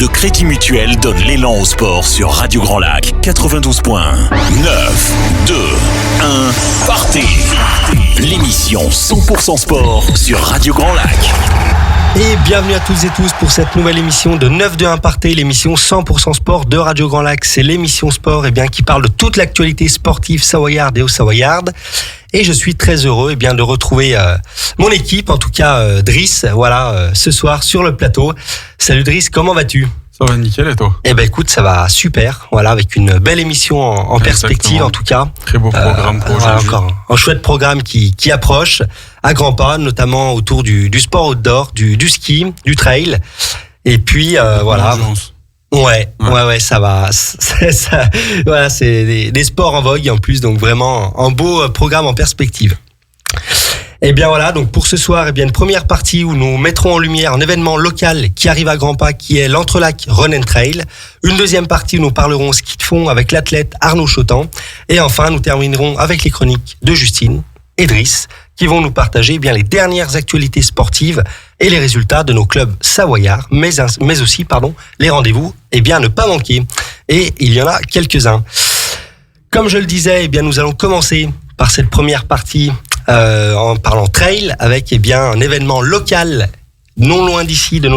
Le Crédit Mutuel donne l'élan au sport sur Radio Grand Lac 92.1. 9, 2, 1, partez. L'émission 100% sport sur Radio Grand Lac. Et bienvenue à toutes et tous pour cette nouvelle émission de 9-2-1 Partez, l'émission 100% sport de Radio Grand Lac. C'est l'émission sport qui parle de toute l'actualité sportive savoyarde et haut-savoyarde. Et je suis très heureux de retrouver mon équipe, en tout cas Driss, ce soir sur le plateau. Salut Driss, comment vas-tu ? Ça va nickel, et toi ? Écoute, ça va super, avec une belle émission en perspective en tout cas. Très beau programme pour aujourd'hui. Encore un chouette programme qui approche à grands pas, notamment autour du sport outdoor, du ski, du trail. Et puis voilà. Ouais, ça va. C'est des sports en vogue en plus, donc vraiment un beau programme en perspective. Donc pour ce soir, une première partie où nous mettrons en lumière un événement local qui arrive à grands pas, qui est l'Entrelac Run and Trail. Une deuxième partie où nous parlerons ski de fond avec l'athlète Arnaud Chotan. Et enfin, nous terminerons avec les chroniques de Justine et Driss, qui vont nous partager les dernières actualités sportives et les résultats de nos clubs savoyards, mais aussi les rendez-vous à ne pas manquer. Et il y en a quelques-uns. Comme je le disais, nous allons commencer par cette première partie en parlant trail avec un événement local non loin d'ici de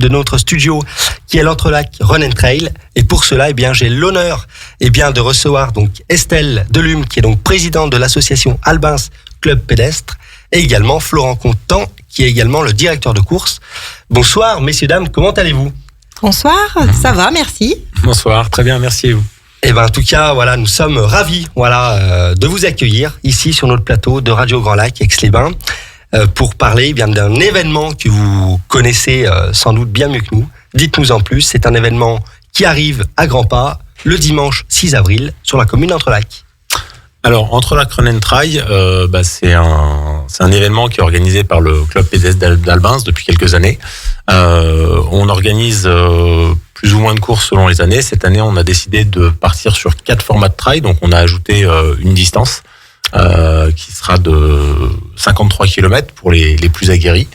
notre studio qui est l'Entrelac Run and Trail. Et pour cela, j'ai l'honneur de recevoir donc Estelle Delume, qui est donc présidente de l'association Albins Club Pédestre, et également Florent Contant, qui est également le directeur de course. Bonsoir messieurs, dames, comment allez-vous ? Bonsoir, ça va, merci. Bonsoir, très bien, merci et vous ? En tout cas, nous sommes ravis de vous accueillir ici sur notre plateau de Radio Grand Lac Aix-les-Bains pour parler d'un événement que vous connaissez sans doute bien mieux que nous. Dites-nous en plus, c'est un événement qui arrive à grands pas le dimanche 6 avril sur la commune d'Entrelac. Alors, Entrelac Run and Trail, c'est un événement qui est organisé par le club pédestre d'Albins depuis quelques années. On organise plus ou moins de courses selon les années. Cette année, on a décidé de partir sur 4 formats de trail. Donc, on a ajouté une distance qui sera de 53 km pour les plus aguerris.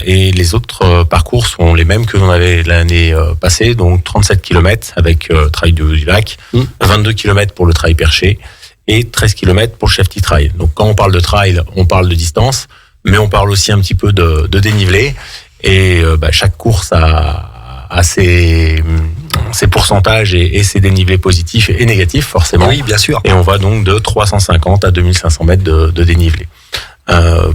Et les autres parcours sont les mêmes que l'on avait l'année passée. Donc, 37 km avec trail du lac, 22 km pour le trail perché et 13 km pour le Chefty Trail. Donc, quand on parle de trail, on parle de distance, mais on parle aussi un petit peu de dénivelé. Et chaque course a ses pourcentages et ses dénivelés positifs et négatifs, forcément. Oui, bien sûr. Et on va donc de 350 à 2500 mètres de dénivelé.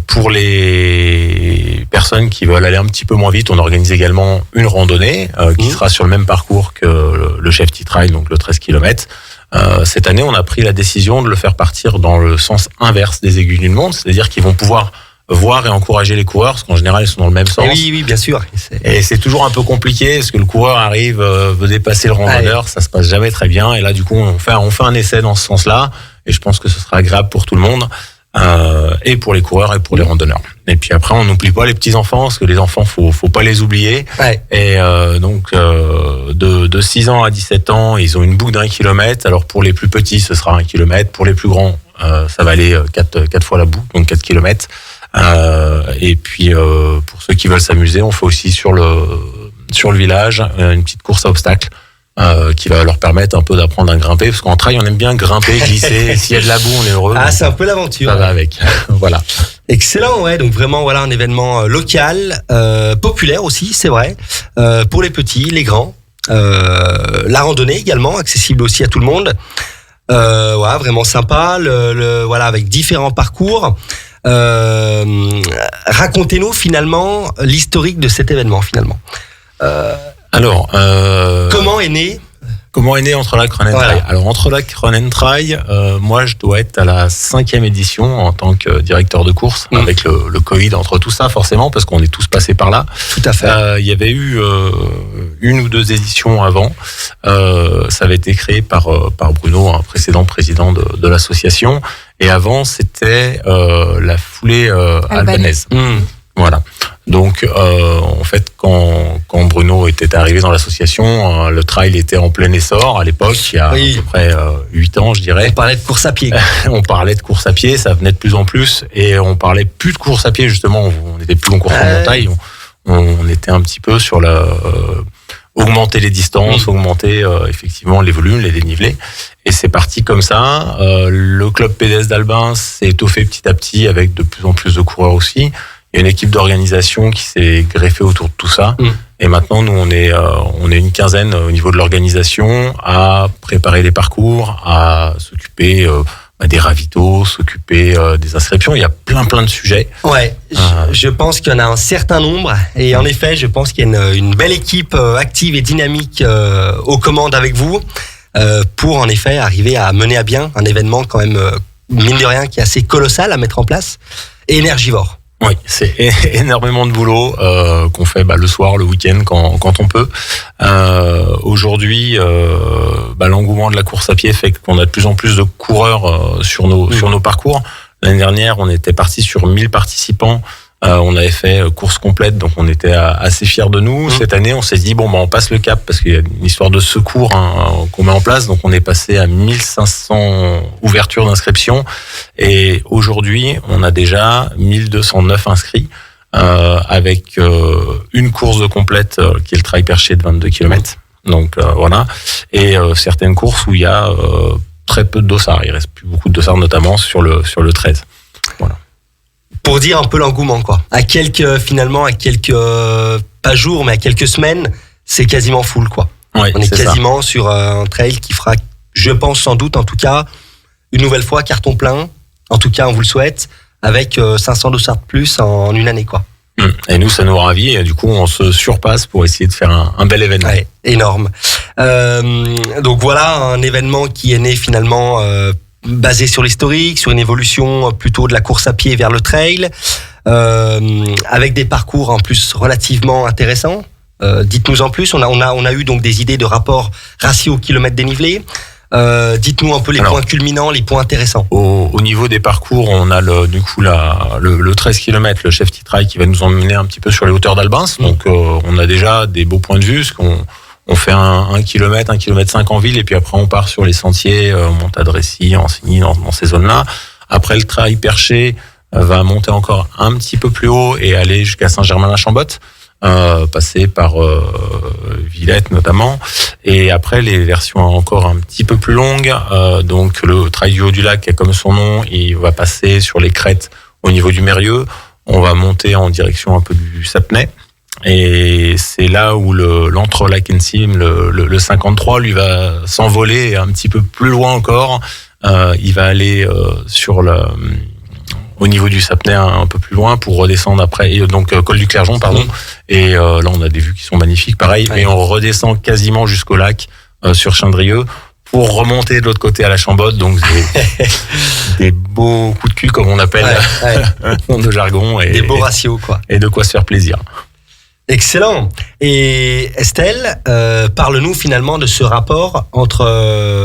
Pour les personnes qui veulent aller un petit peu moins vite, on organise également une randonnée qui sera sur le même parcours que le Chefty Trail, donc le 13 km. Cette année, on a pris la décision de le faire partir dans le sens inverse des aiguilles d'une montre, c'est-à-dire qu'ils vont pouvoir voir et encourager les coureurs, parce qu'en général, ils sont dans le même sens. Oui, bien sûr. Et c'est toujours un peu compliqué, parce que le coureur arrive, veut dépasser le randonneur, ça se passe jamais très bien. Et là, du coup, on fait un essai dans ce sens-là, et je pense que ce sera agréable pour tout le monde, et pour les coureurs et pour les randonneurs. Et puis après, on n'oublie pas les petits-enfants, parce que les enfants, faut pas les oublier. Ouais. Et donc, de 6 ans à 17 ans, ils ont une boucle d'1 kilomètre. Alors, pour les plus petits, ce sera 1 kilomètre. Pour les plus grands, ça va aller 4 fois la boucle, donc 4 kilomètres. Et puis pour ceux qui veulent s'amuser, on fait aussi sur le village une petite course à obstacles qui va leur permettre un peu d'apprendre à grimper, parce qu'en trail on aime bien grimper, glisser. S'il y a de la boue, on est heureux. Ah, c'est un peu l'aventure. Ça va avec. Voilà. Excellent, ouais. Donc vraiment un événement local, populaire aussi, c'est vrai, pour les petits, les grands. La randonnée également, accessible aussi à tout le monde. Vraiment sympa. Avec différents parcours. Racontez-nous finalement l'historique de cet événement finalement. Comment est né Entrelac Run and Trail ? Alors Entrelac Run and Trail, moi je dois être à la 5e édition en tant que directeur de course, avec le Covid entre tout ça forcément, parce qu'on est tous passés par là. Tout à fait. Il y avait eu une ou 2 éditions avant. Ça avait été créé par Bruno, un précédent président de l'association. Et avant, c'était la foulée albanaise. Voilà. Donc, en fait, quand Bruno était arrivé dans l'association, le trail était en plein essor à l'époque, il y a à peu près 8 ans, je dirais. On parlait de course à pied. Ça venait de plus en plus, et on parlait plus de course à pied, justement. On n'était plus en course en montagne, on était un petit peu sur augmenter les distances, augmenter effectivement les volumes, les dénivelés. Et c'est parti comme ça. Le club pédestre d'Albins s'est étoffé petit à petit avec de plus en plus de coureurs aussi. Il y a une équipe d'organisation qui s'est greffée autour de tout ça. Et maintenant, nous, on est une quinzaine au niveau de l'organisation à préparer les parcours, à s'occuper des ravitaux, s'occuper des inscriptions. Il y a plein de sujets. Ouais, je pense qu'il y en a un certain nombre. Et en effet, je pense qu'il y a une belle équipe active et dynamique aux commandes avec vous pour en effet arriver à mener à bien un événement quand même, mine de rien, qui est assez colossal à mettre en place et énergivore. Oui, c'est énormément de boulot qu'on fait le soir, le week-end, quand on peut. Aujourd'hui, l'engouement de la course à pied fait qu'on a de plus en plus de coureurs sur nos parcours. L'année dernière, on était parti sur 1000 participants. On avait fait course complète, donc on était assez fiers de nous. Cette année, on s'est dit on passe le cap parce qu'il y a une histoire de secours qu'on met en place. Donc on est passé à 1500 ouvertures d'inscription et aujourd'hui, on a déjà 1209 inscrits avec une course de complète qui est le trail perché de 22 km. Donc voilà, et certaines courses où il y a très peu de dossards. Il reste plus beaucoup de dossards, notamment sur le 13. Voilà. Pour dire un peu l'engouement, quoi. À quelques pas jours, mais à quelques semaines, c'est quasiment full, quoi. Ouais, on est quasiment ça. Sur un trail qui fera, je pense sans doute, en tout cas, une nouvelle fois carton plein. En tout cas, on vous le souhaite, avec 500 dossards de plus en une année, quoi. Et nous, ça nous ravit. Et du coup, on se surpasse pour essayer de faire un bel événement. Ouais, énorme. Donc voilà, un événement qui est né finalement basé sur l'historique, sur une évolution plutôt de la course à pied vers le trail, avec des parcours en plus relativement intéressants. Dites-nous en plus, on a eu donc des idées de rapport ratio kilomètre dénivelé. Dites-nous un peu les points culminants, les points intéressants. Au niveau des parcours, on a le 13 km, le Chef Trail qui va nous emmener un petit peu sur les hauteurs d'Albins. Donc on a déjà des beaux points de vue, parce qu'on fait 1 km, 1 km 5 en ville, et puis après on part sur les sentiers, on monte à Drécy, Ancenis, dans ces zones-là. Après, le trail perché va monter encore un petit peu plus haut et aller jusqu'à Saint-Germain-la-Chambotte, passer par Villette notamment. Et après, les versions encore un petit peu plus longues, donc le trail du haut du lac, comme son nom, il va passer sur les crêtes au niveau du Mérieux. On va monter en direction un peu du Sapnay. Et c'est là où l'entre-lac Ensim, le 53, lui va s'envoler un petit peu plus loin encore. Il va aller au niveau du Sapnay un peu plus loin pour redescendre après, et donc col du Clergeon, pardon. Et là, on a des vues qui sont magnifiques, pareil. Et on redescend quasiment jusqu'au lac sur Chindrieux pour remonter de l'autre côté à la Chambotte. Donc des beaux coups de cul, comme on appelle de jargon, et des beaux ratios, quoi. Et de quoi se faire plaisir. Excellent. Et Estelle, parle-nous finalement de ce rapport entre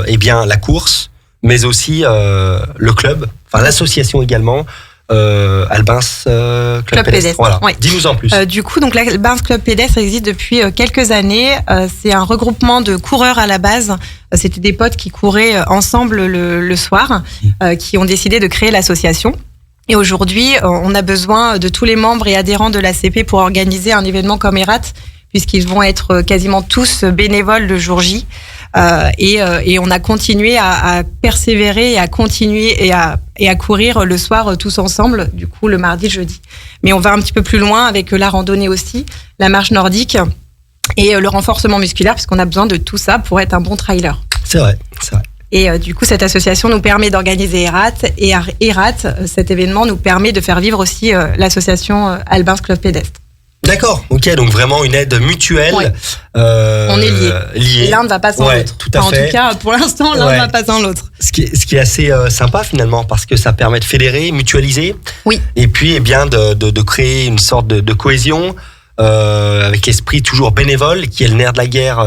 la course, mais aussi le club, enfin l'association également, Albins Club Pédestre. Voilà. Oui. Dis-nous en plus. Du coup, donc l'Albins Club Pédestre existe depuis quelques années. C'est un regroupement de coureurs à la base. C'était des potes qui couraient ensemble le soir, qui ont décidé de créer l'association. Et aujourd'hui, on a besoin de tous les membres et adhérents de l'ACP pour organiser un événement comme Erat, puisqu'ils vont être quasiment tous bénévoles le jour J. Et on a continué à persévérer et à continuer et à courir le soir tous ensemble, du coup le mardi, jeudi. Mais on va un petit peu plus loin avec la randonnée aussi, la marche nordique et le renforcement musculaire, puisqu'on a besoin de tout ça pour être un bon trailer. C'est vrai. Et du coup, cette association nous permet d'organiser Erat. Et Erat, cet événement nous permet de faire vivre aussi l'association Albins Club Pédestre. D'accord, ok, donc vraiment une aide mutuelle. Ouais. On est liés. L'un ne va pas sans l'autre. Tout à fait. En tout cas, pour l'instant, l'un ne va pas sans l'autre. Ce qui est assez sympa finalement, parce que ça permet de fédérer, mutualiser. Oui. Et puis, de créer une sorte de cohésion. Avec l'esprit toujours bénévole qui est le nerf de la guerre,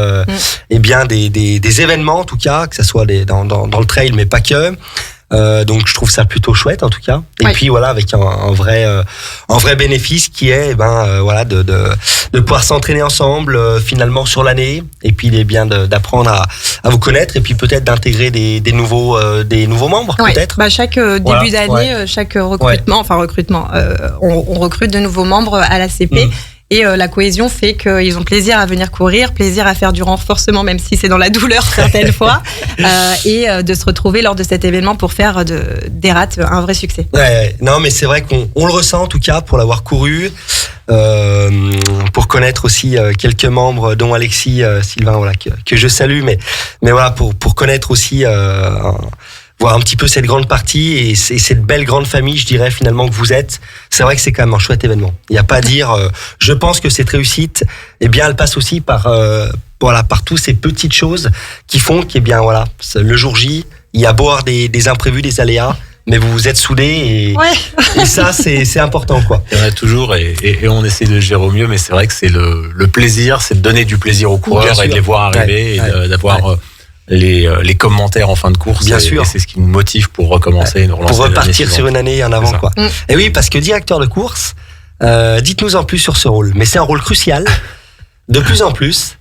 des événements en tout cas, que ça soit dans le trail mais pas que. Donc je trouve ça plutôt chouette en tout cas. Et puis voilà, avec un vrai bénéfice qui est de pouvoir s'entraîner ensemble finalement sur l'année, et puis il est bien d'apprendre à vous connaître, et puis peut-être d'intégrer des nouveaux membres peut-être. Chaque début d'année, chaque recrutement, on recrute de nouveaux membres à l'ACP. Et la cohésion fait qu'ils ont plaisir à venir courir, plaisir à faire du renforcement, même si c'est dans la douleur certaines fois, et de se retrouver lors de cet événement pour faire des rats un vrai succès. Ouais, non, mais c'est vrai qu'on le ressent en tout cas pour l'avoir couru, pour connaître aussi quelques membres, dont Alexis, Sylvain, voilà, que je salue, mais voilà, pour connaître aussi voir un petit peu cette grande partie et cette belle grande famille, je dirais finalement que vous êtes. C'est vrai que c'est quand même un chouette événement. Il n'y a pas à dire. Je pense que cette réussite, eh bien, elle passe aussi par par toutes ces petites choses qui font que, eh bien, voilà, le jour J, il y a beau avoir des imprévus, des aléas, mais vous êtes soudés et ça, c'est important, quoi. Il y en a toujours et on essaie de gérer au mieux, mais c'est vrai que c'est le plaisir, c'est de donner du plaisir aux coureurs et de les voir arriver et d'avoir les commentaires en fin de course. Bien sûr. Et c'est ce qui nous motive pour recommencer, nous relancer. Pour repartir sur une année en avant, quoi. Mm. Et oui, parce que directeur de course, dites-nous en plus sur ce rôle. Mais c'est un rôle crucial, de plus en plus.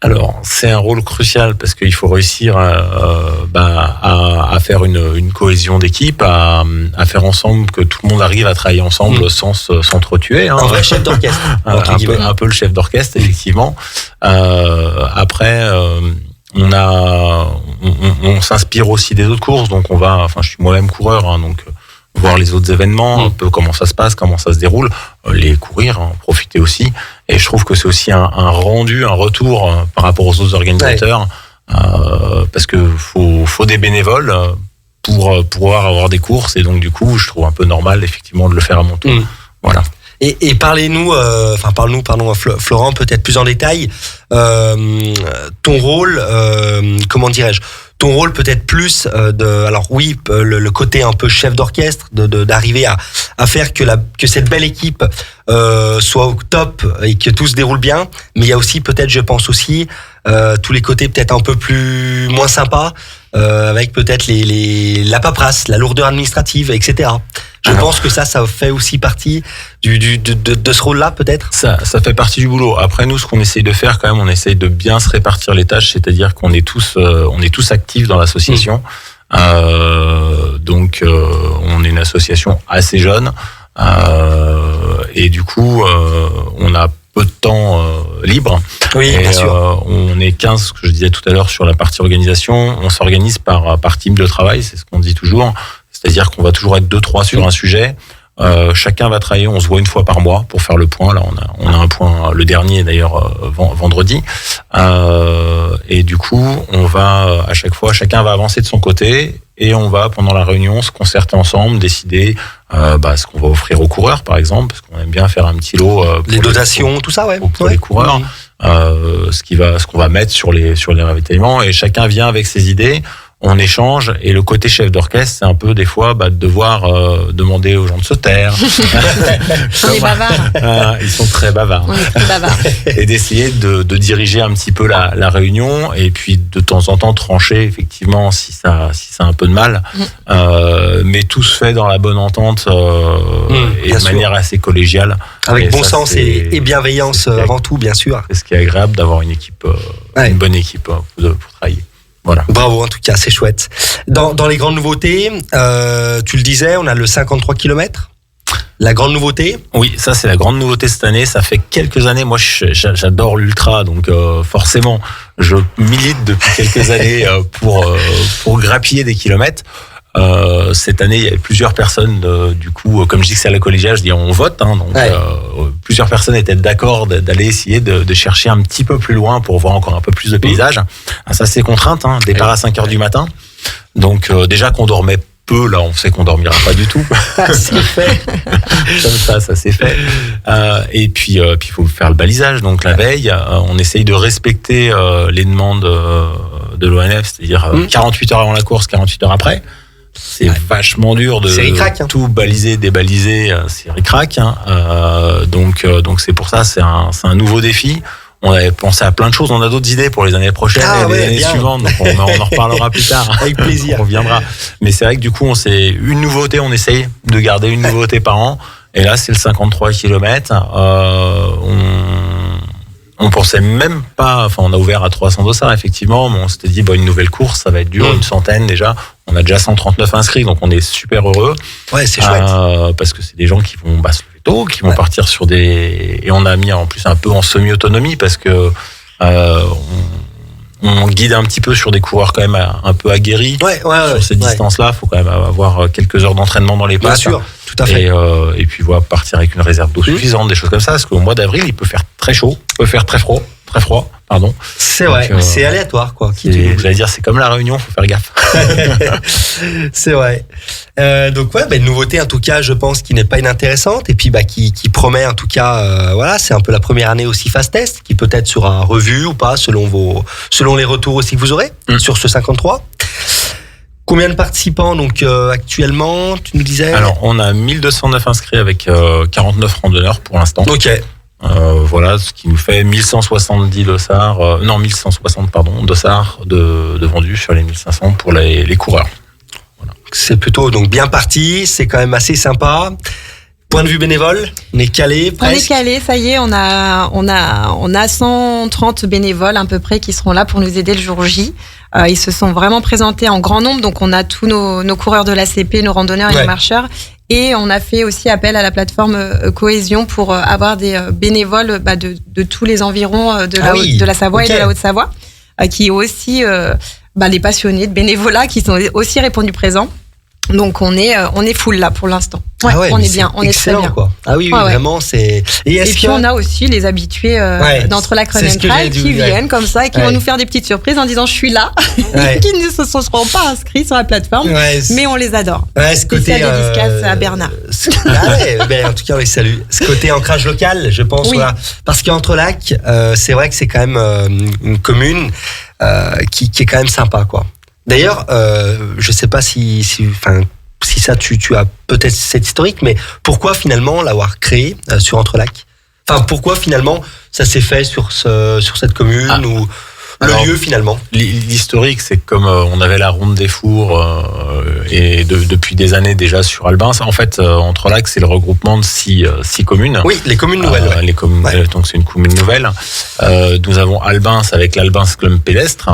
Alors, c'est un rôle crucial parce qu'il faut réussir à faire une cohésion d'équipe, à faire ensemble que tout le monde arrive à travailler ensemble sans s'entretuer. Hein. Un vrai chef d'orchestre. un peu le chef d'orchestre, effectivement. Après, on s'inspire aussi des autres courses, donc je suis moi-même coureur, hein, donc voir les autres événements, un peu comment ça se passe, comment ça se déroule, les courir, en profiter aussi. Et je trouve que c'est aussi un rendu, un retour par rapport aux autres organisateurs, parce que faut des bénévoles pour pouvoir avoir des courses, et donc du coup, je trouve un peu normal effectivement de le faire à mon tour. Voilà. Et parlez-nous, Florent, peut-être plus en détail, ton rôle, comment dirais-je, ton rôle peut-être plus le côté un peu chef d'orchestre, d'arriver à faire que cette belle équipe soit au top et que tout se déroule bien, mais il y a aussi peut-être, je pense aussi, tous les côtés peut-être un peu plus moins sympas, avec peut-être la paperasse, la lourdeur administrative, etc. Je pense que ça fait aussi partie de ce rôle-là, peut-être. Ça fait partie du boulot. Après, nous, ce qu'on essaye de faire, quand même, on essaye de bien se répartir les tâches, c'est-à-dire qu'on est tous actifs dans l'association. Donc, on est une association assez jeune, et du coup, on a peu de temps libre. Oui, et, bien sûr. On est 15, ce que je disais tout à l'heure, sur la partie organisation. On s'organise par team de travail, c'est ce qu'on dit toujours. C'est-à-dire qu'on va toujours être 2-3 sur un sujet. Chacun va travailler, on se voit une fois par mois pour faire le point. Là, on a un point, le dernier d'ailleurs, vendredi. Et du coup, on va, à chaque fois, chacun va avancer de son côté et on va, pendant la réunion, se concerter ensemble, décider ce qu'on va offrir aux coureurs, par exemple, parce qu'on aime bien faire un petit lot. Les dotations, tout ça, ouais. Pour les coureurs. Ce qu'on va mettre sur les ravitaillements, et chacun vient avec ses idées. On échange, et le côté chef d'orchestre, c'est un peu des fois de devoir demander aux gens de se taire. On est bavards. Ils sont très bavards. On est très bavards. Et d'essayer de diriger un petit peu la réunion, et puis de temps en temps trancher effectivement si ça a un peu de mal. Mais tout se fait dans la bonne entente et de manière assez collégiale. Avec bon sens et bienveillance avant tout, bien sûr. C'est ce qui est agréable d'avoir une équipe, une bonne équipe pour travailler. Voilà. Bravo, en tout cas, c'est chouette. Dans les grandes nouveautés, tu le disais, on a le 53 km. La grande nouveauté. Oui, ça c'est la grande nouveauté cette année. Ça fait quelques années. Moi, j'adore l'ultra, donc forcément, je milite depuis quelques années pour grappiller des kilomètres. Cette année, il y avait plusieurs personnes, du coup, comme je dis que c'est à la collégiale, je dis on vote, hein, donc plusieurs personnes étaient d'accord d'aller essayer de chercher un petit peu plus loin pour voir encore un peu plus de paysages. Ça, c'est contrainte, hein, départ à 5h du matin. Donc, déjà qu'on dormait peu, là, on sait qu'on dormira pas du tout. C'est fait. Comme ça c'est fait. Et puis, il faut faire le balisage. Donc, la veille, on essaye de respecter les demandes de l'ONF, c'est-à-dire 48 heures avant la course, 48 heures après. C'est vachement dur de tout baliser, débaliser, c'est ric-rac. Donc c'est pour ça, c'est un nouveau défi. On avait pensé à plein de choses, on a d'autres idées pour les années prochaines et les années suivantes, donc on en reparlera plus tard. Avec plaisir. On reviendra. Mais c'est vrai que du coup, on essaye de garder une nouveauté par an. Et là, c'est le 53 km. On pensait même pas, on a ouvert à 300 dossards, effectivement, mais on s'était dit, une nouvelle course, ça va être dur, une centaine déjà. On a déjà 139 inscrits, donc on est super heureux. Ouais, c'est chouette. Parce que c'est des gens qui vont se lever tôt, qui vont partir sur et on a mis en plus un peu en semi-autonomie parce que on guide un petit peu sur des coureurs quand même un peu aguerris. Sur ces distances-là, il faut quand même avoir quelques heures d'entraînement dans les pattes. Bien sûr, tout à fait. Et puis voilà, partir avec une réserve d'eau suffisante, des choses comme ça, parce qu'au mois d'avril, il peut faire très chaud, peut faire très froid, pardon. C'est vrai, c'est aléatoire, quoi. J'allais dire, c'est comme la Réunion, faut faire gaffe. C'est vrai. Donc une nouveauté en tout cas, je pense, qui n'est pas inintéressante et puis qui promet en tout cas, c'est un peu la première année aussi Fast Test, qui peut-être sera revue ou pas selon les retours aussi que vous aurez sur ce 53. Combien de participants donc actuellement, tu nous disais? Alors on a 1209 inscrits avec 49 randonneurs pour l'instant. Ok. Voilà, ce qui nous fait 1170 dossards de vendus sur les 1500 pour les coureurs. Voilà. C'est plutôt donc bien parti, c'est quand même assez sympa. Point de vue bénévole, on est calé presque. On est calé, ça y est, on a 130 bénévoles à peu près qui seront là pour nous aider le jour J. Ils se sont vraiment présentés en grand nombre, donc on a tous nos coureurs de l'ACP, nos randonneurs et nos marcheurs. Et on a fait aussi appel à la plateforme Cohésion pour avoir des bénévoles de tous les environs de la Savoie et de la Haute-Savoie, qui ont aussi les passionnés de bénévolat qui sont aussi répondus présents. Donc on est full là pour l'instant. On est bien, on est très bien. Quoi. Ah oui, vraiment c'est. Et puis on a aussi les habitués d'Entrelac Run and Trail qui viennent comme ça et qui vont nous faire des petites surprises en disant je suis là, qui ne se seront pas inscrits sur la plateforme, mais on les adore. Ce côté dédicace à Bernard. En tout cas on les salue. Ce côté ancrage local, je pense, parce qu'Entrelac, c'est vrai que c'est quand même une commune qui est quand même sympa, quoi. D'ailleurs, je sais pas si ça tu as peut-être cette historique, mais pourquoi finalement l'avoir créé sur Entrelac? Enfin, pourquoi finalement ça s'est fait sur cette commune ou lieu finalement? L'historique, c'est que comme on avait la Ronde des Fours et depuis des années déjà sur Albins, en fait, Entrelac, c'est le regroupement de 6 communes. Oui, les communes nouvelles. Les communes, donc c'est une commune nouvelle. Nous avons Albins avec l'Albins Club Pédestre,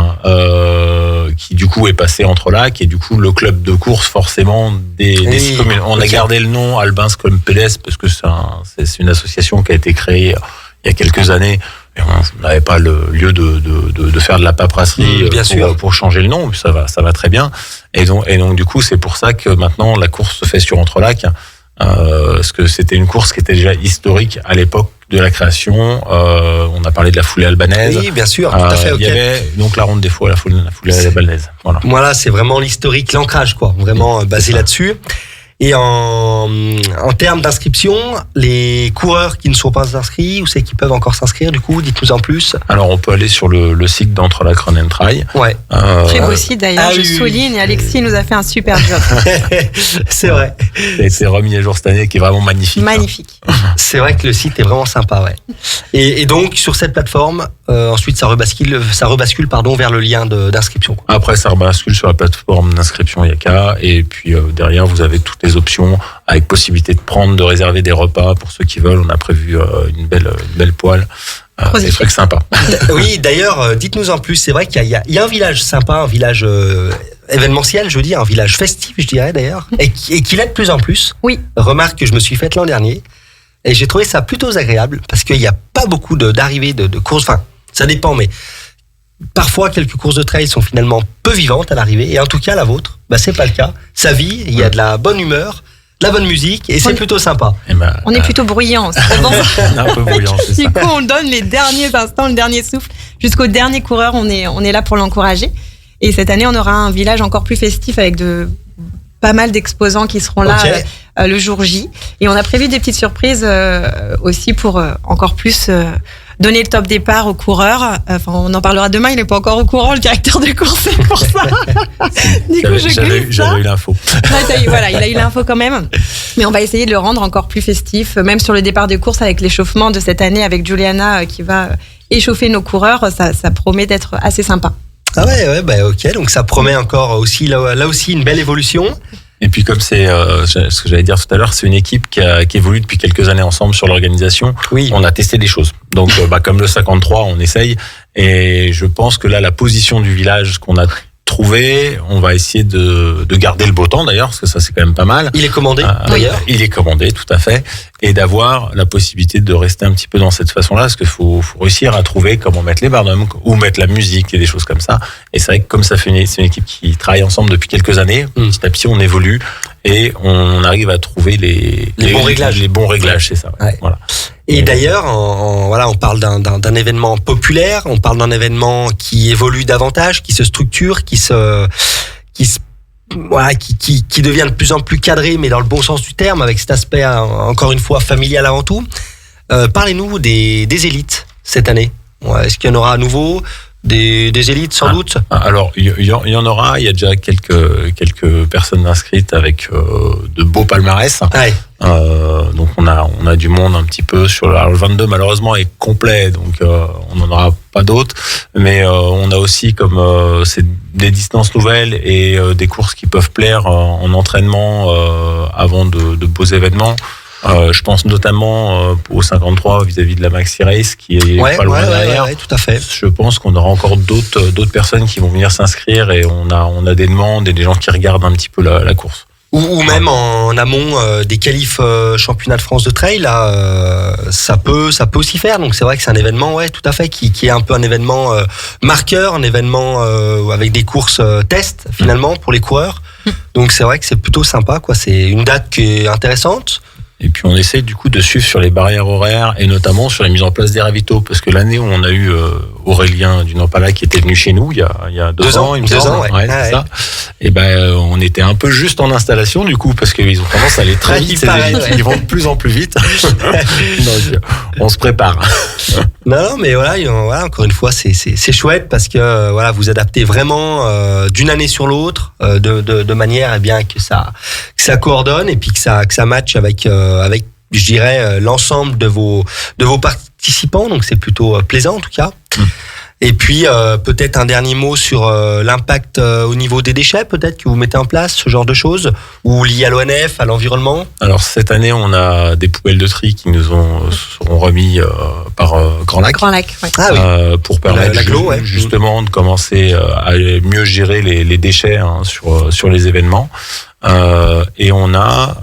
qui du coup est passé Entrelac, et du coup le club de course forcément des 6 communes. On a gardé le nom Albins Club Pédestre parce que c'est une association qui a été créée il y a quelques années. Et on n'avait pas le lieu de faire de la paperasserie pour changer le nom, ça va très bien. Et donc du coup, c'est pour ça que maintenant la course se fait sur Entrelac, parce que c'était une course qui était déjà historique à l'époque de la création. On a parlé de la foulée albanaise. Oui, bien sûr, tout à fait. Il y avait donc la Ronde des Fours, la foulée albanaise. Voilà, c'est vraiment l'historique, l'ancrage, quoi, vraiment basé là-dessus. Et en termes d'inscription, les coureurs qui ne sont pas inscrits, ou c'est qui peuvent encore s'inscrire, du coup, dites-nous en plus. Alors, on peut aller sur le site d'Entrelac Run and Trail. Très beau site d'ailleurs, je souligne, et Alexis nous a fait un super job. C'est vrai. Ça a été remis à jour cette année, qui est vraiment magnifique. Magnifique. C'est vrai que le site est vraiment sympa, Et donc, sur cette plateforme, ensuite, ça rebascule vers le lien d'inscription. Après, ça rebascule sur la plateforme d'inscription Yaka, et puis derrière, vous avez toutes les options avec possibilité de réserver des repas pour ceux qui veulent. On a prévu une belle poêle, des trucs sympas. Oui, d'ailleurs, dites-nous en plus. C'est vrai qu'il y a un village sympa, un village événementiel, je veux dire, un village festif, je dirais d'ailleurs, et qui l'est de plus en plus. Oui. Remarque que je me suis faite l'an dernier, et j'ai trouvé ça plutôt agréable parce qu'il n'y a pas beaucoup d'arrivées de courses. Enfin, ça dépend, mais parfois quelques courses de trail sont finalement peu vivantes à l'arrivée, et en tout cas la vôtre, c'est pas le cas. Ça vit, il y a de la bonne humeur, de la bonne musique, et c'est plutôt sympa. On est plutôt bruyant, c'est bon. Un peu bruyant, c'est ça. Du coup, on donne les derniers instants, le dernier souffle. Jusqu'au dernier coureur, on est là pour l'encourager. Et cette année, on aura un village encore plus festif avec pas mal d'exposants qui seront là le jour J. Et on a prévu des petites surprises aussi pour encore plus donner le top départ aux coureurs. Enfin, on en parlera demain, il n'est pas encore au courant, le directeur de course, c'est pour ça. Du coup, j'avais eu l'info. Voilà, il a eu l'info quand même. Mais on va essayer de le rendre encore plus festif, même sur le départ de course avec l'échauffement de cette année avec Juliana qui va échauffer nos coureurs. Ça promet d'être assez sympa. Ah ok, donc ça promet encore aussi là aussi une belle évolution. Et puis comme c'est ce que j'allais dire tout à l'heure, c'est une équipe qui évolue depuis quelques années ensemble sur l'organisation. Oui. On a testé des choses. Donc comme le 53, on essaye. Et je pense que là, la position du village qu'on a trouver, on va essayer de garder le beau temps d'ailleurs, parce que ça c'est quand même pas mal. Il est commandé d'ailleurs. Il est commandé, tout à fait, et d'avoir la possibilité de rester un petit peu dans cette façon-là, parce qu'il faut réussir à trouver comment mettre les barnums, où mettre la musique et des choses comme ça. Et c'est vrai que comme ça fait c'est une équipe qui travaille ensemble depuis quelques années, petit à petit on évolue et on arrive à trouver les bons réglages. Les bons réglages, c'est ça. Ouais. Voilà. Et d'ailleurs, on parle d'un événement populaire, on parle d'un événement qui évolue davantage, qui se structure, qui devient de plus en plus cadré, mais dans le bon sens du terme, avec cet aspect encore une fois familial avant tout. Parlez-nous des élites cette année. Est-ce qu'il y en aura à nouveau des élites sans doute? Alors il y en aura. Il y a déjà quelques personnes inscrites avec de beaux palmarès. Ouais. Donc on a du monde un petit peu sur le 22 malheureusement est complet, donc on n'en aura pas d'autres, mais on a aussi comme c'est des distances nouvelles et des courses qui peuvent plaire en entraînement avant de beaux événements. Je pense notamment au 53 vis-à-vis de la Maxi Race qui est pas loin derrière. Ouais, tout à fait. Je pense qu'on aura encore d'autres personnes qui vont venir s'inscrire et on a des demandes et des gens qui regardent un petit peu la course. Ou même en amont des qualifs championnat de France de trail, là, ça peut aussi faire. Donc c'est vrai que c'est un événement, tout à fait, qui est un peu un événement marqueur, un événement avec des courses test finalement pour les coureurs. Donc c'est vrai que c'est plutôt sympa, quoi. C'est une date qui est intéressante. Et puis on essaie du coup de suivre sur les barrières horaires et notamment sur la mise en place des ravitaux, parce que l'année où on a eu Aurélien du Nampala qui était venu chez nous il y a 2 ans, il me semble. Ouais, c'est ça. Et on était un peu juste en installation du coup, parce qu'ils ont tendance à aller très vite, ils vont de plus en plus vite. Donc on se prépare. Non, mais voilà, encore une fois, c'est chouette parce que vous adaptez vraiment d'une année sur l'autre de manière que ça coordonne et puis que ça matche avec je dirais l'ensemble de vos participants, donc c'est plutôt plaisant en tout cas. Et puis peut-être un dernier mot sur l'impact au niveau des déchets, peut-être que vous mettez en place ce genre de choses, ou lié à l'ONF, à l'environnement. Alors cette année, on a des poubelles de tri qui nous seront remis par Grand Lac. Grand Lac, ouais. Pour permettre justement de commencer à mieux gérer les déchets sur les événements. Et on a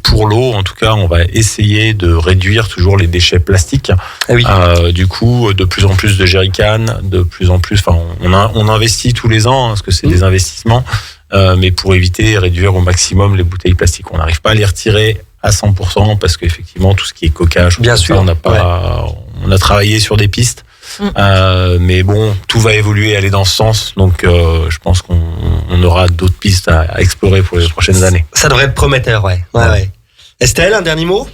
pour l'eau, en tout cas, on va essayer de réduire toujours les déchets plastiques. Du coup, de plus en plus de jerrycans, de plus en plus. Enfin, on investit tous les ans parce que c'est des investissements, mais pour éviter et réduire au maximum les bouteilles plastiques. On n'arrive pas à les retirer à 100% parce qu'effectivement, tout ce qui est coquage, on a travaillé sur des pistes. Mais bon, tout va évoluer, aller dans ce sens. Donc, je pense qu'on aura d'autres pistes à explorer pour les prochaines années. Ça devrait être prometteur, ouais. Estelle, un dernier mot?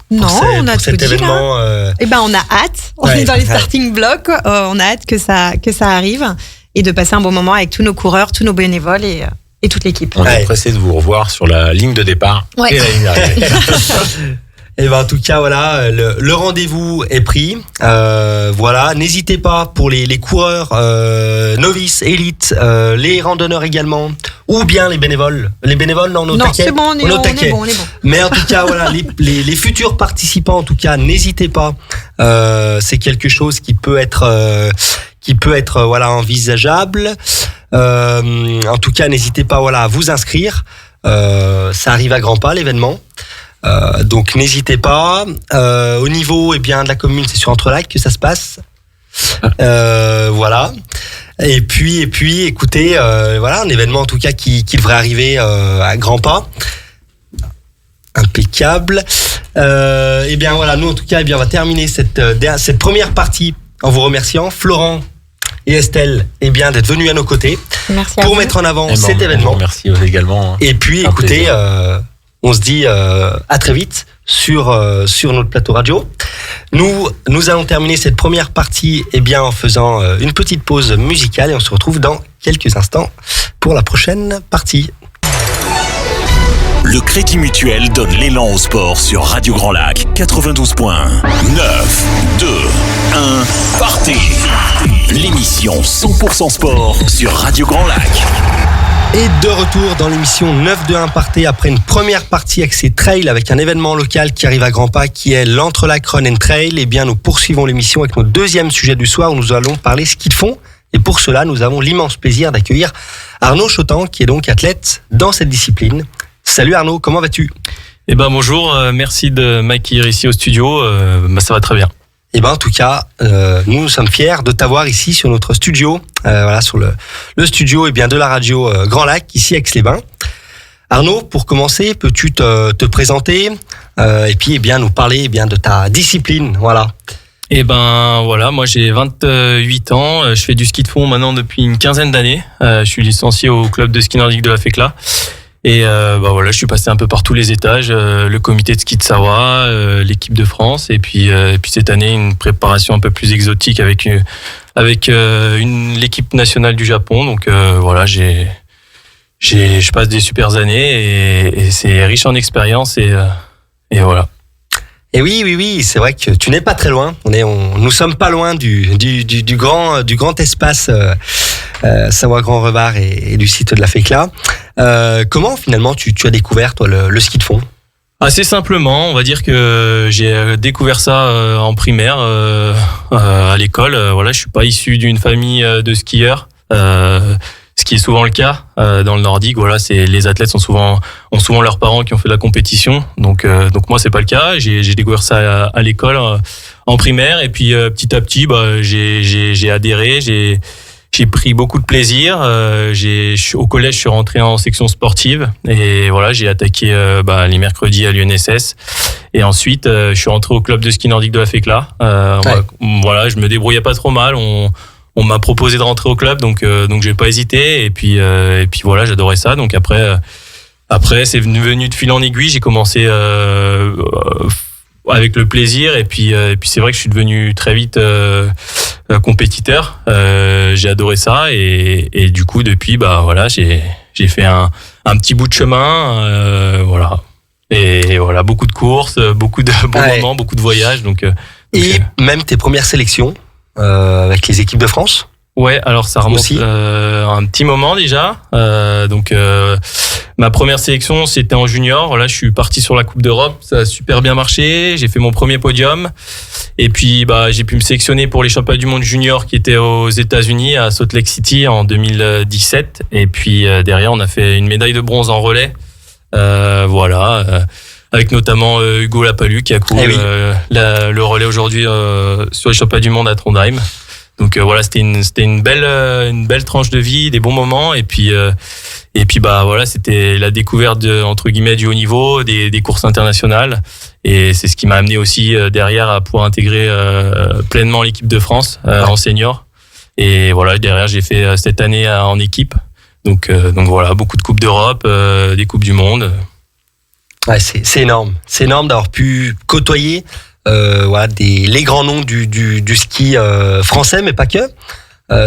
Non, on a tout cet dit, événement. On a hâte. On est dans les starting blocks. On a hâte que ça arrive et de passer un bon moment avec tous nos coureurs, tous nos bénévoles et toute l'équipe. On est pressé de vous revoir sur la ligne de départ et la ligne d'arrivée. Et en tout cas, le rendez-vous est pris. N'hésitez pas pour les coureurs novices, élites, les randonneurs également, ou bien les bénévoles. Les bénévoles, non, c'est bon, on est bon. Mais en tout cas, les futurs participants, en tout cas, n'hésitez pas. C'est quelque chose qui peut être envisageable. En tout cas, n'hésitez pas à vous inscrire. Ça arrive à grands pas, l'événement. Donc n'hésitez pas. Au niveau de la commune, c'est sur Entrelacs que ça se passe. Et puis écoutez, un événement en tout cas qui devrait arriver à grands pas. Impeccable. Nous en tout cas, on va terminer cette première partie en vous remerciant Florent et Estelle d'être venus à nos côtés. Merci pour mettre en avant cet événement. Merci également. Et puis écoutez, on se dit à très vite sur notre plateau radio. Nous allons terminer cette première partie en faisant une petite pause musicale et on se retrouve dans quelques instants pour la prochaine partie. Le Crédit Mutuel donne l'élan au sport sur Radio Grand Lac 92.1. 9, 2, 1, partez. L'émission 100% sport sur Radio Grand Lac. Et de retour dans l'émission 9-2-1 Partez après une première partie axée trail avec un événement local qui arrive à grands pas qui est l'Entrelacs Run and Trail. Nous poursuivons l'émission avec notre deuxième sujet du soir où nous allons parler ski de fond Et pour cela, nous avons l'immense plaisir d'accueillir Arnaud Chotan, qui est donc athlète dans cette discipline. Salut Arnaud, comment vas-tu ? Eh ben bonjour, merci de m'accueillir ici au studio, ça va très bien. Eh ben en tout cas, nous sommes fiers de t'avoir ici sur notre studio, sur le studio de la radio Grand Lac, ici à Aix-les-Bains. Arnaud, pour commencer, peux-tu te présenter et puis nous parler de ta discipline, voilà. Eh ben voilà, moi j'ai 28 ans, je fais du ski de fond maintenant depuis une quinzaine d'années. Je suis licencié au club de ski nordique de la Fécla. Et je suis passé un peu par tous les étages, le comité de ski de Savoie, l'équipe de France, et puis cette année une préparation un peu plus exotique avec l'équipe nationale du Japon. Donc je passe des super années et c'est riche en expérience et voilà. Et oui, c'est vrai que tu n'es pas très loin. Nous sommes pas loin du grand espace Savoie Grand Revard et du site de la Fécla. Comment finalement tu as découvert toi le ski de fond ? Assez simplement, on va dire que j'ai découvert ça en primaire à l'école. Je suis pas issu d'une famille de skieurs. Ce qui est souvent le cas dans le nordique, c'est les athlètes ont souvent leurs parents qui ont fait de la compétition. Donc moi c'est pas le cas. J'ai découvert ça à l'école en primaire et puis petit à petit j'ai adhéré, j'ai pris beaucoup de plaisir. Au collège je suis rentré en section sportive et j'ai attaqué les mercredis à l'UNSS et ensuite je suis rentré au club de ski nordique de la Fécla. Je me débrouillais pas trop mal. On m'a proposé de rentrer au club, donc j'ai pas hésité. Et puis j'adorais ça. Donc après c'est venu de fil en aiguille. J'ai commencé avec le plaisir. Et puis c'est vrai que je suis devenu très vite compétiteur. J'ai adoré ça. Et du coup depuis j'ai fait un petit bout de chemin. Et beaucoup de courses, beaucoup de bons moments, beaucoup de voyages. Même tes premières sélections. Avec les équipes de France ? Ouais, alors ça remonte un petit moment déjà. Ma première sélection, c'était en junior. Là, je suis parti sur la Coupe d'Europe. Ça a super bien marché. J'ai fait mon premier podium. Et puis, j'ai pu me sélectionner pour les championnats du monde junior qui étaient aux États-Unis à Salt Lake City en 2017. Et puis derrière, on a fait une médaille de bronze en relais. Avec notamment Hugo Lapalu qui a couru le relais aujourd'hui sur les championnats du monde à Trondheim. Donc c'était une belle tranche de vie, des bons moments et puis c'était la découverte entre guillemets du haut niveau, des courses internationales et c'est ce qui m'a amené aussi derrière à pouvoir intégrer pleinement l'équipe de France en senior. Et derrière j'ai fait cette année en équipe. Donc beaucoup de coupes d'Europe, des coupes du monde. Ouais, c'est énorme. C'est énorme d'avoir pu côtoyer les grands noms du ski français, mais pas que.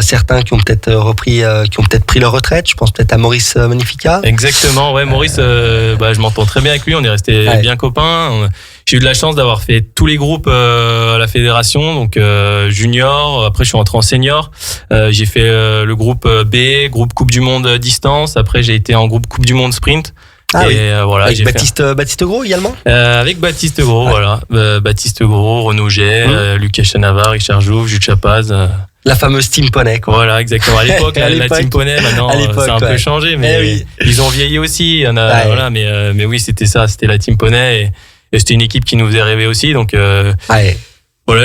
Certains qui ont peut-être pris leur retraite. Je pense peut-être à Maurice Magnifica. Exactement, ouais, Maurice, je m'entends très bien avec lui. On est restés bien copains. J'ai eu de la chance d'avoir fait tous les groupes à la fédération, donc junior. Après, je suis rentré en senior. J'ai fait le groupe B, groupe Coupe du Monde distance. Après, j'ai été en groupe Coupe du Monde sprint. Avec Baptiste Gros également. Avec Baptiste Gros, Baptiste Gros, Renaud Jet, Lucas Chenavard, Richard Jouve, Jules Chapaz. La fameuse Team Poney, quoi. Voilà, exactement. À l'époque, la Team Poney, maintenant, ça a un peu changé, mais ils ont vieilli aussi. Il y en a, mais oui, c'était ça, c'était la Team Poney et c'était une équipe qui nous faisait rêver aussi, donc.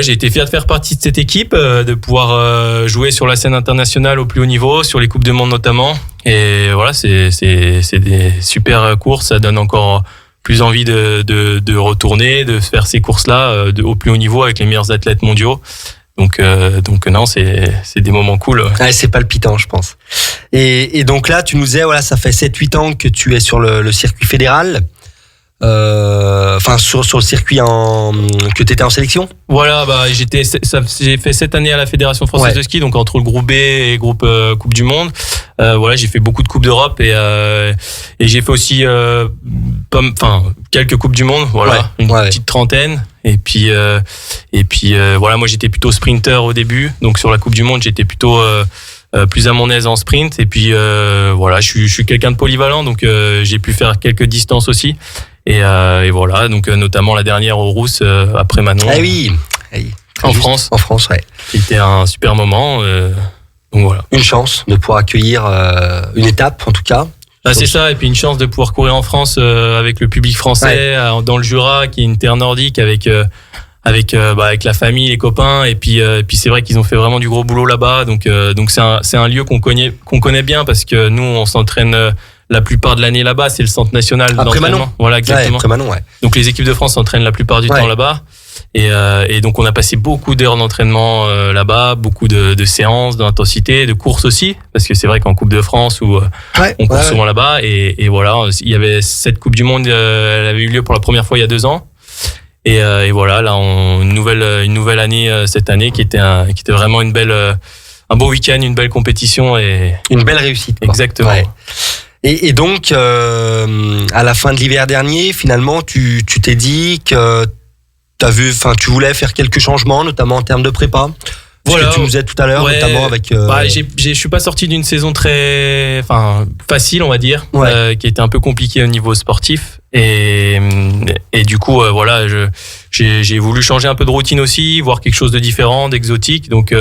J'ai été fier de faire partie de cette équipe, de pouvoir jouer sur la scène internationale au plus haut niveau, sur les Coupes du Monde notamment. Et c'est des super courses, ça donne encore plus envie de retourner, de faire ces courses-là au plus haut niveau avec les meilleurs athlètes mondiaux. Donc non, c'est des moments cool. Ouais, c'est palpitant, je pense. Et donc là, tu nous disais, ça fait 7-8 ans que tu es sur le circuit fédéral. Sur le circuit que tu étais en sélection. J'ai fait 7 années à la Fédération française de ski, donc entre le groupe B et le groupe Coupe du Monde. J'ai fait beaucoup de Coupes d'Europe et j'ai fait aussi quelques Coupes du Monde, une petite trentaine. Et puis moi j'étais plutôt sprinter au début, donc sur la Coupe du Monde j'étais plutôt plus à mon aise en sprint. Et puis je suis quelqu'un de polyvalent, donc j'ai pu faire quelques distances aussi. Et donc notamment la dernière aux Rousses après Manon. En France, C'était un super moment. Donc voilà. Une chance de pouvoir accueillir une étape, en tout cas. Ah, c'est ça, et puis une chance de pouvoir courir en France avec le public français, dans le Jura, qui est une terre nordique, avec la famille, les copains, et puis c'est vrai qu'ils ont fait vraiment du gros boulot là-bas, donc c'est un lieu qu'on connaît bien, parce que nous on s'entraîne la plupart de l'année là-bas, c'est le centre national d'entraînement. Voilà, exactement. Après Manon, Donc les équipes de France s'entraînent la plupart du temps là-bas. Et donc on a passé beaucoup d'heures d'entraînement là-bas, beaucoup de séances, d'intensité, de courses aussi, parce que c'est vrai qu'en Coupe de France où on court souvent là-bas, et voilà, il y avait cette Coupe du Monde, elle avait eu lieu pour la première fois il y a 2 ans, et voilà, là une nouvelle année cette année qui était vraiment un beau week-end, une belle compétition et une belle réussite, quoi. Exactement. Ouais. Et donc à la fin de l'hiver dernier, finalement, tu t'es dit que tu voulais faire quelques changements, notamment en termes de prépa. Voilà. Ce que tu nous disais tout à l'heure, notamment avec. Je suis pas sorti d'une saison très, facile, on va dire, qui était un peu compliquée au niveau sportif. Et du coup, voilà, j'ai voulu changer un peu de routine aussi, voir quelque chose de différent, d'exotique. Donc,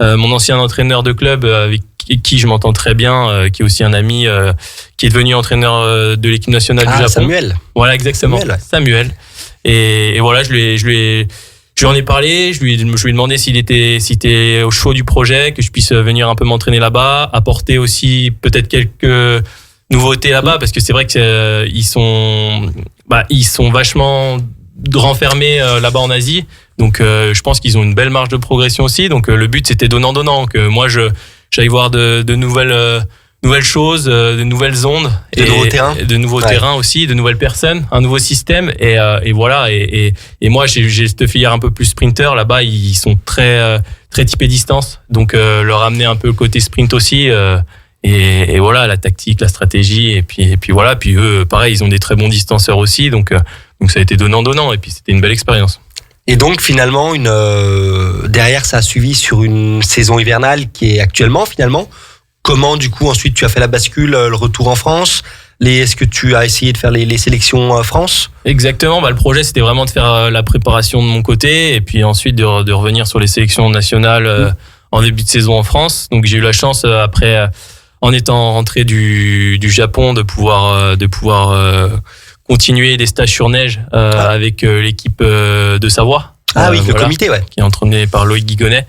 mon ancien entraîneur de club, avec qui je m'entends très bien, qui est aussi un ami, qui est devenu entraîneur de l'équipe nationale du Japon. Samuel. Voilà, exactement. Samuel. Et voilà, je lui en ai parlé, je lui ai demandé s'il était au chaud du projet, que je puisse venir un peu m'entraîner là-bas, apporter aussi peut-être quelques nouveautés là-bas, parce que c'est vrai que ils sont vachement renfermés là-bas en Asie. Donc je pense qu'ils ont une belle marge de progression aussi. Donc le but c'était donnant, que moi j'aille voir de nouvelles choses, de nouvelles ondes, de nouveaux terrains aussi, de nouvelles personnes, un nouveau système, et voilà. Et moi, j'ai cette filière un peu plus sprinter. Là-bas, ils sont très typés distance, donc leur amener un peu le côté sprint aussi. Et voilà, la tactique, la stratégie, et puis voilà. Puis eux, pareil, ils ont des très bons distanceurs aussi, donc ça a été donnant. Et puis c'était une belle expérience. Et donc finalement, derrière, ça a suivi sur une saison hivernale qui est actuellement finalement. Comment, du coup, ensuite, tu as fait la bascule, le retour en France? Est-ce que tu as essayé de faire les sélections France? Exactement. Le projet, c'était vraiment de faire la préparation de mon côté et puis ensuite de revenir sur les sélections nationales en début de saison en France. Donc, j'ai eu la chance, après, en étant rentré du Japon, de pouvoir continuer des stages sur neige avec l'équipe de Savoie. Le comité, qui est entraîné par Loïc Guigonnet.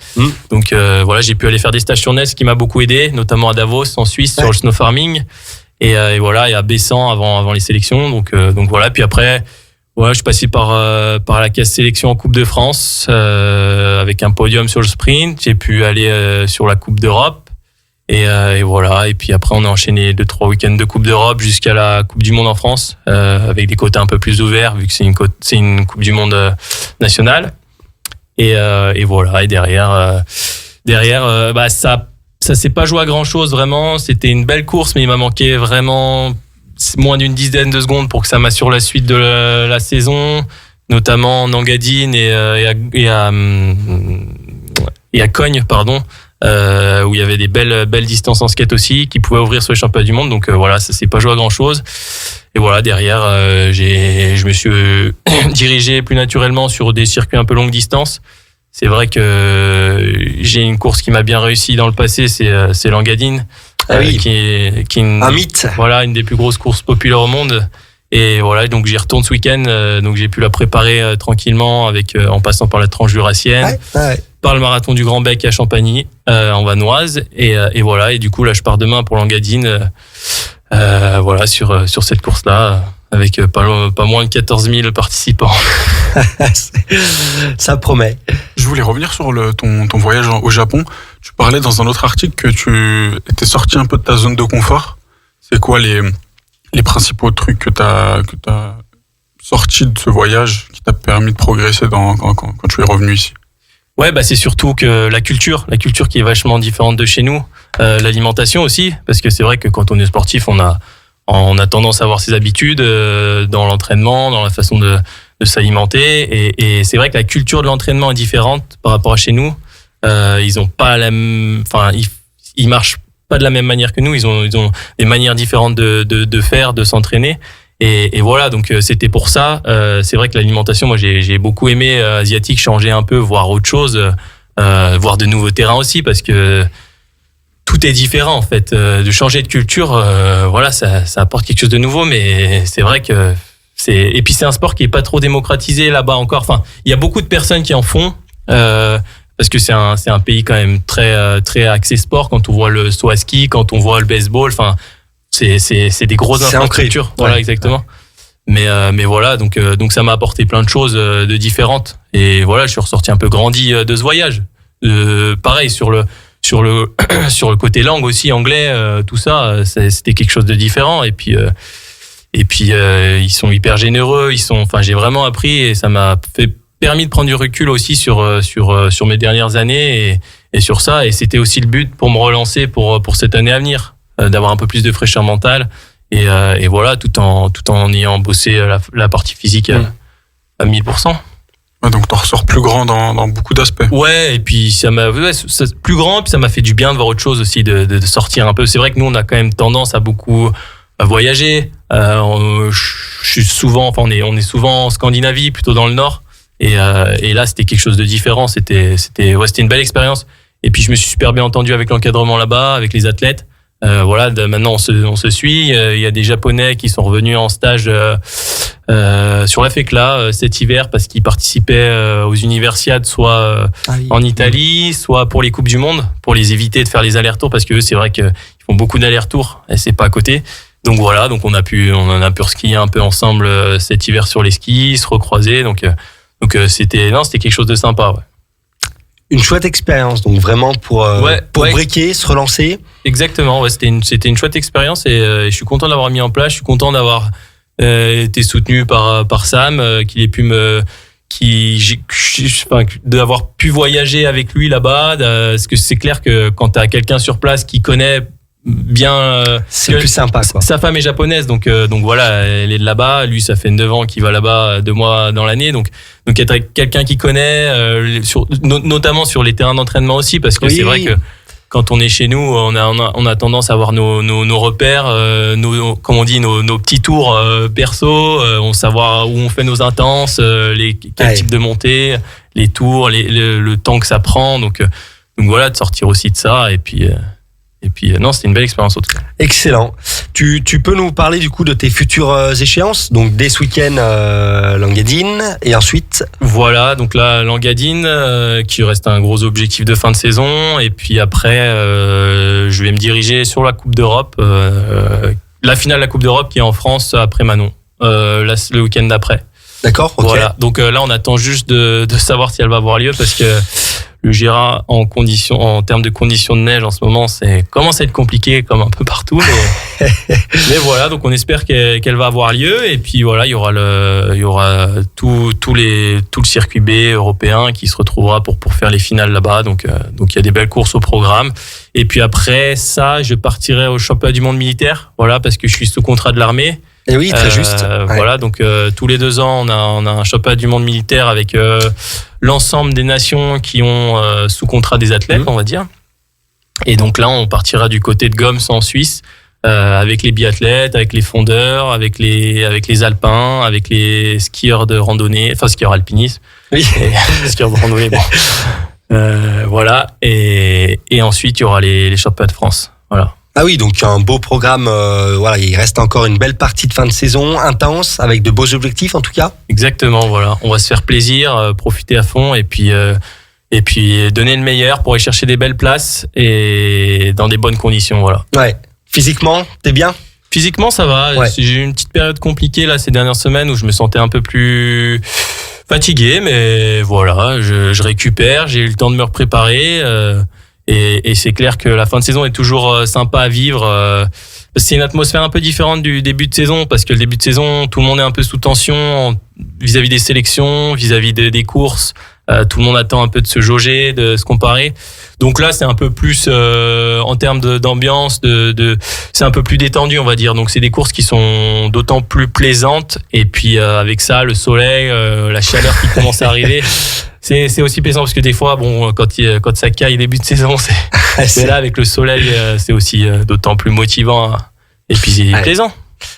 Donc voilà, j'ai pu aller faire des stages sur neige, ce qui m'a beaucoup aidé, notamment à Davos en Suisse sur le snow farming, et voilà, et à Bessan avant les sélections. Donc voilà, puis après je suis passé par la case sélection en Coupe de France avec un podium sur le sprint. J'ai pu aller sur la Coupe d'Europe. Et voilà, et puis après on a enchaîné 2-3 week-ends de Coupe d'Europe jusqu'à la Coupe du Monde en France, avec des quotas un peu plus ouverts vu que c'est une Coupe du Monde nationale. Et voilà, et derrière ça s'est pas joué à grand chose vraiment. C'était une belle course, mais il m'a manqué vraiment moins d'une dizaine de secondes pour que ça m'assure la suite de la saison, notamment en Engadine et à Cogne, pardon. Où il y avait des belles distances en skate aussi qui pouvaient ouvrir sur les championnats du monde. Donc voilà, ça s'est pas joué à grand chose. Et voilà, derrière, je me suis dirigé plus naturellement sur des circuits un peu longue distance. C'est vrai que j'ai une course qui m'a bien réussi dans le passé, c'est l'Engadine, qui est un mythe. Voilà, une des plus grosses courses populaires au monde. Et voilà, donc j'y retourne ce week-end, donc j'ai pu la préparer tranquillement en passant par la tranche jurassienne, par le marathon du Grand Bec à Champagny, en Vanoise, et voilà, et du coup là je pars demain pour l'Engadine, voilà, sur cette course-là, avec pas moins de 14 000 participants. Ça promet. Je voulais revenir sur ton voyage au Japon. Tu parlais dans un autre article que tu étais sorti un peu de ta zone de confort. C'est quoi les principaux trucs que t'as sortis de ce voyage qui t'a permis de progresser quand tu es revenu ici? Ouais, c'est surtout que la culture qui est vachement différente de chez nous, l'alimentation aussi, parce que c'est vrai que quand on est sportif, on a tendance à avoir ses habitudes dans l'entraînement, dans la façon de s'alimenter, et c'est vrai que la culture de l'entraînement est différente par rapport à chez nous. Ils ont pas ils marchent pas de la même manière que nous, ils ont des manières différentes de faire, de s'entraîner, et voilà, donc c'était pour ça. C'est vrai que l'alimentation, moi j'ai beaucoup aimé asiatique, changer un peu, voir autre chose, voir de nouveaux terrains aussi, parce que tout est différent en fait. De changer de culture, voilà, ça apporte quelque chose de nouveau, mais c'est vrai que et puis c'est un sport qui est pas trop démocratisé là-bas encore. Enfin, il y a beaucoup de personnes qui en font. Parce que c'est un pays quand même très axé sport. Quand on voit le saut à ski, quand on voit le baseball, enfin c'est des grosses infrastructures. Ancré. Voilà, Ouais. exactement. Mais voilà, donc ça m'a apporté plein de choses de différentes. Et voilà, je suis ressorti un peu grandi de ce voyage. Pareil sur le sur le côté langue aussi, anglais, tout ça, c'était quelque chose de différent. Et puis ils sont hyper généreux. J'ai vraiment appris et ça m'a permis de prendre du recul aussi sur mes dernières années et sur ça. Et c'était aussi le but pour me relancer pour cette année à venir, d'avoir un peu plus de fraîcheur mentale et voilà, tout en ayant bossé la partie physique à 1000%. Ouais, donc t'en ressors plus grand dans beaucoup d'aspects. Ouais, et puis ça plus grand, puis ça m'a fait du bien de voir autre chose aussi, de sortir un peu. C'est vrai que nous on a quand même tendance à beaucoup voyager. On est souvent en Scandinavie, plutôt dans le nord. Et là, c'était quelque chose de différent. C'était une belle expérience. Et puis, je me suis super bien entendu avec l'encadrement là-bas, avec les athlètes. Voilà, maintenant, on se suit. Il y a des Japonais qui sont revenus en stage sur la FECLA cet hiver parce qu'ils participaient aux universiades, soit en Italie, soit pour les Coupes du Monde, pour les éviter de faire les allers-retours parce que eux, c'est vrai qu'ils font beaucoup d'allers-retours et c'est pas à côté. Donc voilà, donc on en a pu skier un peu ensemble cet hiver sur les skis, se recroiser. Donc c'était quelque chose de sympa. Ouais. Une chouette expérience, donc vraiment pour breaker, se relancer. Exactement, ouais, c'était une chouette expérience et je suis content de l'avoir mis en place. Je suis content d'avoir été soutenu par Sam, qu'il ait pu d'avoir pu voyager avec lui là-bas. Parce que c'est clair que quand t'as quelqu'un sur place qui connaît bien, c'est plus sympa, quoi. Sa femme est japonaise, donc voilà, elle est de là-bas. Lui, ça fait 9 ans qu'il va là-bas, 2 mois dans l'année, donc être avec quelqu'un qui connaît, notamment sur les terrains d'entraînement aussi, parce que c'est vrai que quand on est chez nous, on a tendance à avoir nos repères, comme on dit, nos petits tours perso, on savoir où on fait nos intenses, quel type de montée, les tours, le temps que ça prend, donc voilà, de sortir aussi de ça, et puis non, c'était une belle expérience en tout cas. Excellent. Tu peux nous parler du coup de tes futures échéances, donc dès ce week-end Langadine et ensuite. Voilà, donc là Langadine qui reste un gros objectif de fin de saison et puis après je vais me diriger sur la Coupe d'Europe, la finale de la Coupe d'Europe qui est en France après Manon, le week-end d'après. D'accord. Ok. Voilà, donc là on attend juste de savoir si elle va avoir lieu parce que le Gera en termes de conditions de neige en ce moment, commence à être compliqué comme un peu partout, mais voilà, donc on espère qu'elle va avoir lieu et puis voilà, il y aura tout le circuit B européen qui se retrouvera pour faire les finales là-bas, donc il y a des belles courses au programme et puis après ça, je partirai au championnat du monde militaire, voilà, parce que je suis sous contrat de l'armée. Et oui, très juste. Voilà, donc tous les 2 ans, on a un championnat du monde militaire avec l'ensemble des nations qui ont sous contrat des athlètes, on va dire. Et donc là, on partira du côté de Goms en Suisse, avec les biathlètes, avec les fondeurs, avec les alpins, avec les skieurs de randonnée, enfin skieurs alpinistes. Oui. Skieurs de randonnée, bon. Voilà. Et ensuite, il y aura les championnats de France. Voilà. Ah oui, donc un beau programme. Voilà, il reste encore une belle partie de fin de saison, intense, avec de beaux objectifs en tout cas. Exactement, voilà. On va se faire plaisir, profiter à fond et puis donner le meilleur pour aller chercher des belles places et dans des bonnes conditions, voilà. Ouais. Physiquement, t'es bien ? Physiquement, ça va. Ouais. J'ai eu une petite période compliquée là ces dernières semaines où je me sentais un peu plus fatigué, mais voilà, je récupère. J'ai eu le temps de me préparer. Et c'est clair que la fin de saison est toujours sympa à vivre. C'est une atmosphère un peu différente du début de saison parce que le début de saison, tout le monde est un peu sous tension vis-à-vis des sélections, vis-à-vis des courses. Tout le monde attend un peu de se jauger, de se comparer. Donc là, c'est un peu plus en termes d'ambiance, c'est un peu plus détendu, on va dire. Donc c'est des courses qui sont d'autant plus plaisantes. Et puis avec ça, le soleil, la chaleur qui commence à arriver. C'est aussi plaisant parce que des fois, bon, quand ça caille début de saison, mais là avec le soleil, c'est aussi d'autant plus motivant et puis plaisant.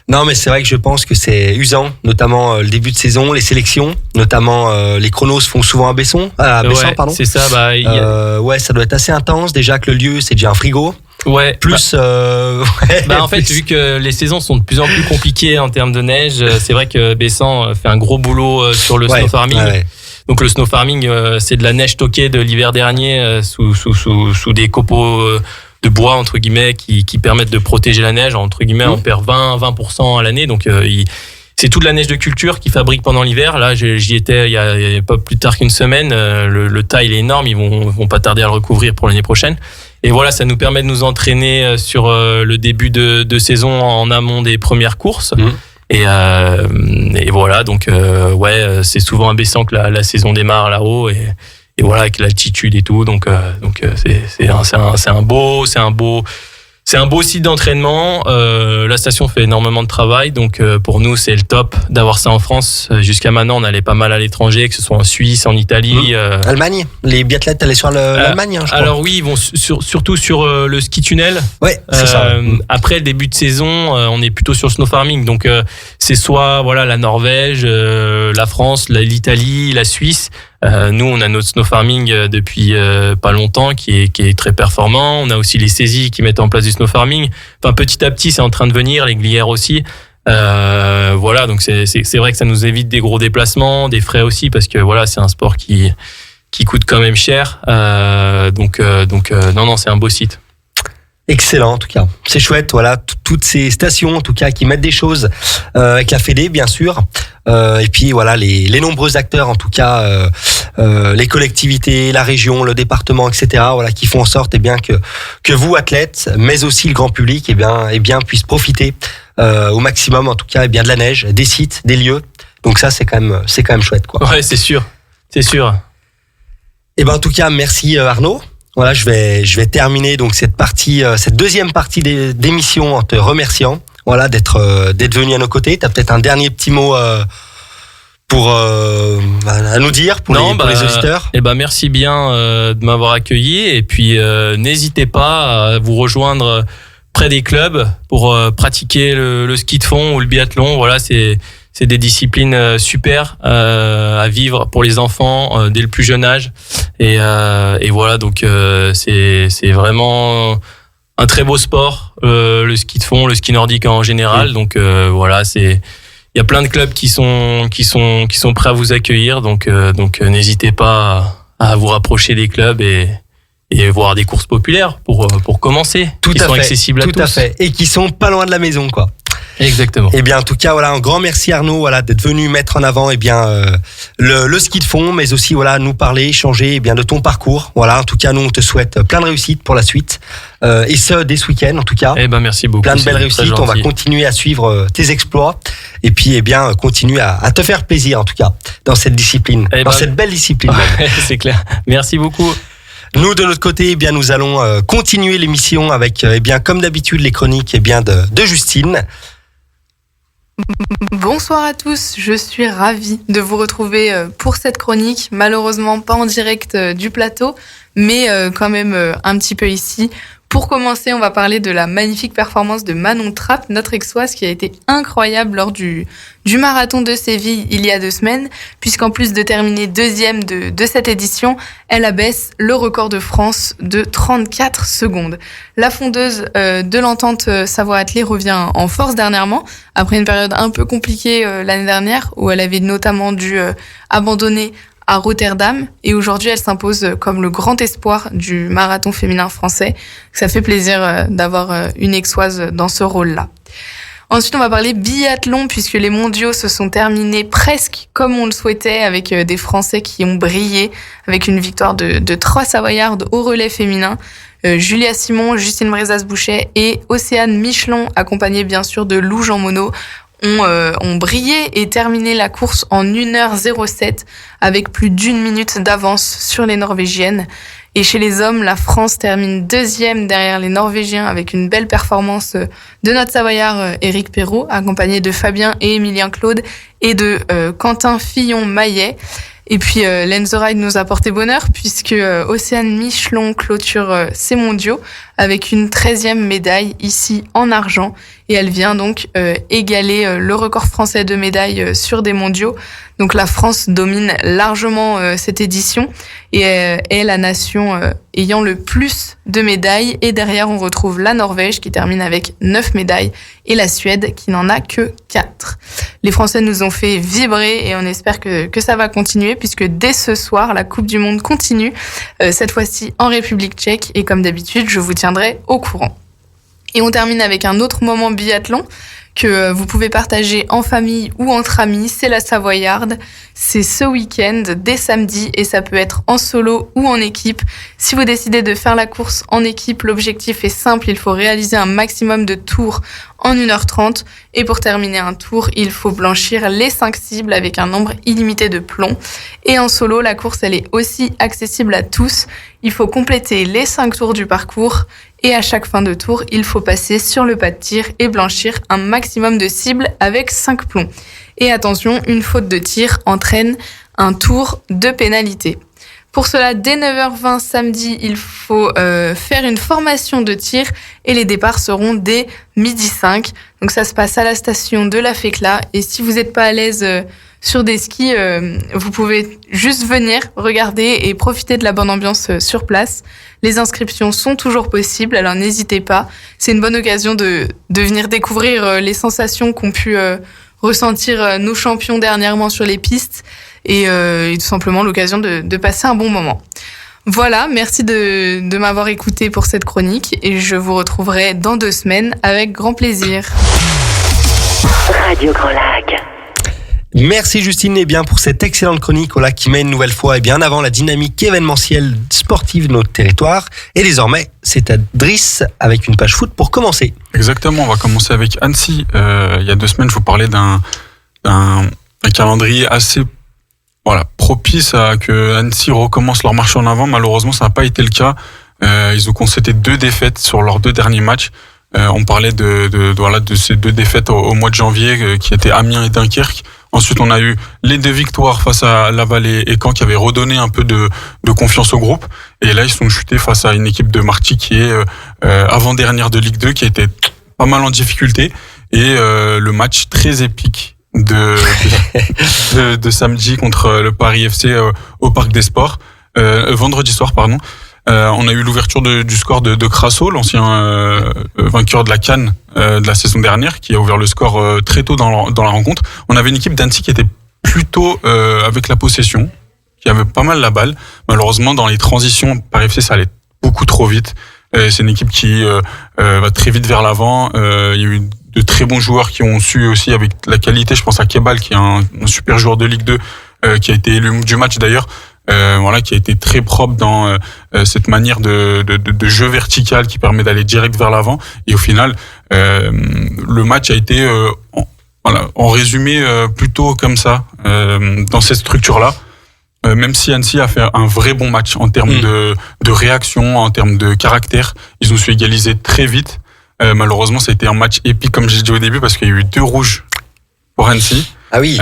Non, mais c'est vrai que je pense que c'est usant, notamment le début de saison, les sélections, notamment les chronos se font souvent à Besson, ouais, pardon. C'est ça. Ouais, ça doit être assez intense. Déjà que le lieu, c'est déjà un frigo. Ouais. Plus, En fait, vu que les saisons sont de plus en plus compliquées en termes de neige, c'est vrai que Bessan fait un gros boulot sur le snow farming. Ouais. Donc le snow farming, c'est de la neige stockée de l'hiver dernier sous des copeaux de bois entre guillemets qui permettent de protéger la neige. Entre guillemets, on perd 20% à l'année. Donc c'est toute la neige de culture qu'ils fabriquent pendant l'hiver. Là, j'y étais il y a pas plus tard qu'une semaine. Le tas il est énorme. Ils vont pas tarder à le recouvrir pour l'année prochaine. Et voilà, ça nous permet de nous entraîner sur le début de saison en amont des premières courses. Et voilà, donc c'est souvent à Bessan que la saison démarre là-haut et voilà avec l'altitude et tout. Donc c'est un beau site d'entraînement. La station fait énormément de travail, donc pour nous c'est le top d'avoir ça en France. Jusqu'à maintenant, on allait pas mal à l'étranger, que ce soit en Suisse, en Italie. Allemagne. Les biathlètes allaient sur l'Allemagne, je crois. Alors oui, ils vont surtout sur le ski tunnel. Ouais, c'est ça. Après le début de saison, on est plutôt sur le snow farming. Donc c'est soit la Norvège, la France, l'Italie, la Suisse. Nous, on a notre snow farming depuis pas longtemps qui est très performant. On a aussi les saisies qui mettent en place du snow farming. Enfin, petit à petit, c'est en train de venir, les glières aussi. Voilà, donc c'est vrai que ça nous évite des gros déplacements, des frais aussi, parce que voilà, c'est un sport qui coûte quand même cher. Donc non, c'est un beau site. Excellent en tout cas, c'est chouette, voilà, toutes ces stations en tout cas qui mettent des choses avec la Fédé bien sûr, et puis voilà les nombreux acteurs en tout cas, les collectivités, la région, le département, etc. Voilà, qui font en sorte que vous athlètes, mais aussi le grand public, puissent profiter au maximum en tout cas de la neige, des sites, des lieux. Donc ça c'est quand même chouette quoi. Ouais, c'est sûr. Et en tout cas merci Arnaud. Voilà, je vais terminer donc cette deuxième partie d'émission en te remerciant. Voilà, d'être venu à nos côtés. T'as peut-être un dernier petit mot à nous dire pour les auditeurs. Merci bien de m'avoir accueilli et puis n'hésitez pas à vous rejoindre près des clubs pour pratiquer le ski de fond ou le biathlon. Voilà, c'est des disciplines super à vivre pour les enfants dès le plus jeune âge. Et voilà, donc c'est vraiment un très beau sport, le ski de fond, le ski nordique en général. Donc voilà, il y a plein de clubs qui sont prêts à vous accueillir. Donc n'hésitez pas à vous rapprocher des clubs et voir des courses populaires pour commencer, qui sont accessibles à tous. Tout à fait, et qui sont pas loin de la maison, quoi. Exactement. En tout cas, voilà, un grand merci Arnaud, voilà, d'être venu mettre en avant, le ski de fond, mais aussi, voilà, nous parler, échanger, de ton parcours. Voilà, en tout cas, nous, on te souhaite plein de réussites pour la suite, et ce, dès ce week-end, en tout cas. Merci beaucoup. Plein de belles réussites. On va continuer à suivre tes exploits, et puis, continuer à te faire plaisir, en tout cas, dans cette discipline, cette belle discipline. C'est clair. Merci beaucoup. Nous, de notre côté, nous allons continuer l'émission avec, comme d'habitude, les chroniques, de Justine. Bonsoir à tous, je suis ravie de vous retrouver pour cette chronique, malheureusement pas en direct du plateau, mais quand même un petit peu ici. Pour commencer, on va parler de la magnifique performance de Manon Trapp, notre Aixoise, qui a été incroyable lors du marathon de Séville il y a 2 semaines, puisqu'en plus de terminer 2e de cette édition, elle abaisse le record de France de 34 secondes. La fondeuse de l'entente Savoie Athlée revient en force dernièrement, après une période un peu compliquée l'année dernière, où elle avait notamment dû abandonner à Rotterdam, et aujourd'hui elle s'impose comme le grand espoir du marathon féminin français. Ça fait plaisir d'avoir une Aixoise dans ce rôle-là. Ensuite, on va parler biathlon, puisque les mondiaux se sont terminés presque comme on le souhaitait, avec des Français qui ont brillé, avec une victoire de 3 Savoyardes au relais féminin. Julia Simon, Justine Brezas-Bouchet et Océane Michelon, accompagnée bien sûr de Lou Jean Monod, ont brillé et terminé la course en 1h07 avec plus d'1 minute d'avance sur les Norvégiennes. Et chez les hommes, la France termine 2e derrière les Norvégiens avec une belle performance de notre Savoyard Éric Perrault, accompagné de Fabien et Émilien Claude et de Quentin Fillon-Maillet. Et puis Lenzo Ride nous a porté bonheur, puisque Océane Michelon clôture ses mondiaux avec une 13e médaille ici en argent. et elle vient donc égaler le record français de médailles sur des mondiaux. Donc la France domine largement cette édition et est la nation ayant le plus de médailles. Et derrière, on retrouve la Norvège qui termine avec 9 médailles et la Suède qui n'en a que 4. Les Français nous ont fait vibrer et on espère que ça va continuer puisque dès ce soir, la Coupe du Monde continue, cette fois-ci en République tchèque et comme d'habitude, je vous tiendrai au courant. Et on termine avec un autre moment biathlon que vous pouvez partager en famille ou entre amis, c'est la Savoyarde. C'est ce week-end, dès samedi, et ça peut être en solo ou en équipe. Si vous décidez de faire la course en équipe, l'objectif est simple, il faut réaliser un maximum de tours en 1h30. Et pour terminer un tour, il faut blanchir les 5 cibles avec un nombre illimité de plombs. Et en solo, la course, elle est aussi accessible à tous. Il faut compléter les 5 tours du parcours. Et à chaque fin de tour, il faut passer sur le pas de tir et blanchir un maximum de cibles avec 5 plombs. Et attention, une faute de tir entraîne un tour de pénalité. Pour cela, dès 9h20 samedi, il faut faire une formation de tir et les départs seront dès 12h05. Donc ça se passe à la station de la Fécla. Et si vous n'êtes pas à l'aise sur des skis, vous pouvez juste venir regarder et profiter de la bonne ambiance sur place. Les inscriptions sont toujours possibles, alors n'hésitez pas. C'est une bonne occasion de venir découvrir les sensations qu'ont pu ressentir nos champions dernièrement sur les pistes et tout simplement l'occasion de passer un bon moment. Voilà, merci de m'avoir écouté pour cette chronique et je vous retrouverai dans 2 semaines avec grand plaisir. Radio Grand Lac. Merci Justine et bien pour cette excellente chronique qui met une nouvelle fois et bien avant la dynamique événementielle sportive de notre territoire. Et désormais, c'est à Driss avec une page foot pour commencer. Exactement, on va commencer avec Annecy. Il y a 2 semaines, je vous parlais d'un calendrier assez propice à que Annecy recommence leur marche en avant. Malheureusement, ça n'a pas été le cas. Ils ont constaté 2 défaites sur leurs 2 derniers matchs. On parlait de ces 2 défaites au mois de janvier qui étaient Amiens et Dunkerque. Ensuite, on a eu les 2 victoires face à Laval et Caen qui avaient redonné un peu de confiance au groupe. Et là, ils sont chutés face à une équipe de Marty qui est avant-dernière de Ligue 2, qui a été pas mal en difficulté. Et le match très épique de samedi contre le Paris FC au Parc des Sports, vendredi soir, pardon. On a eu l'ouverture du score de Crasso, l'ancien vainqueur de la CAN de la saison dernière, qui a ouvert le score très tôt dans la rencontre. On avait une équipe d'Annecy qui était plutôt avec la possession, qui avait pas mal la balle. Malheureusement, dans les transitions, Paris FC, ça allait beaucoup trop vite. C'est une équipe qui va très vite vers l'avant. Il y a eu de très bons joueurs qui ont su aussi, avec la qualité, je pense à Kebal, qui est un super joueur de Ligue 2, qui a été élu du match d'ailleurs. Qui a été très propre dans cette manière de jeu vertical qui permet d'aller direct vers l'avant. Et au final, le match a été, en résumé, plutôt comme ça, dans cette structure-là. Même si Annecy a fait un vrai bon match en termes de réaction, en termes de caractère, ils ont su égaliser très vite. Malheureusement, ça a été un match épique, comme j'ai dit au début, parce qu'il y a eu 2 rouges pour Annecy. Ah oui.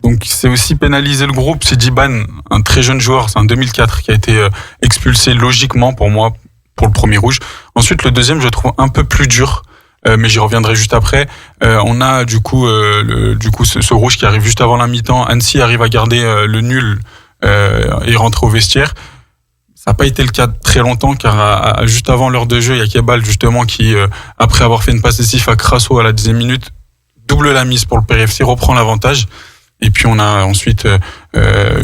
Donc c'est aussi pénaliser le groupe. C'est Djiban, un très jeune joueur, c'est un 2004 qui a été expulsé logiquement pour moi pour le premier rouge. Ensuite le deuxième je le trouve un peu plus dur, mais j'y reviendrai juste après. On a du coup ce rouge qui arrive juste avant la mi-temps. Annecy arrive à garder le nul et rentrer au vestiaire. Ça n'a pas été le cas très longtemps car juste avant l'heure de jeu, il y a Kebal justement qui après avoir fait une passe décisive à Crasso à la 10e minute double la mise pour le PRFC, reprend l'avantage. Et puis on a ensuite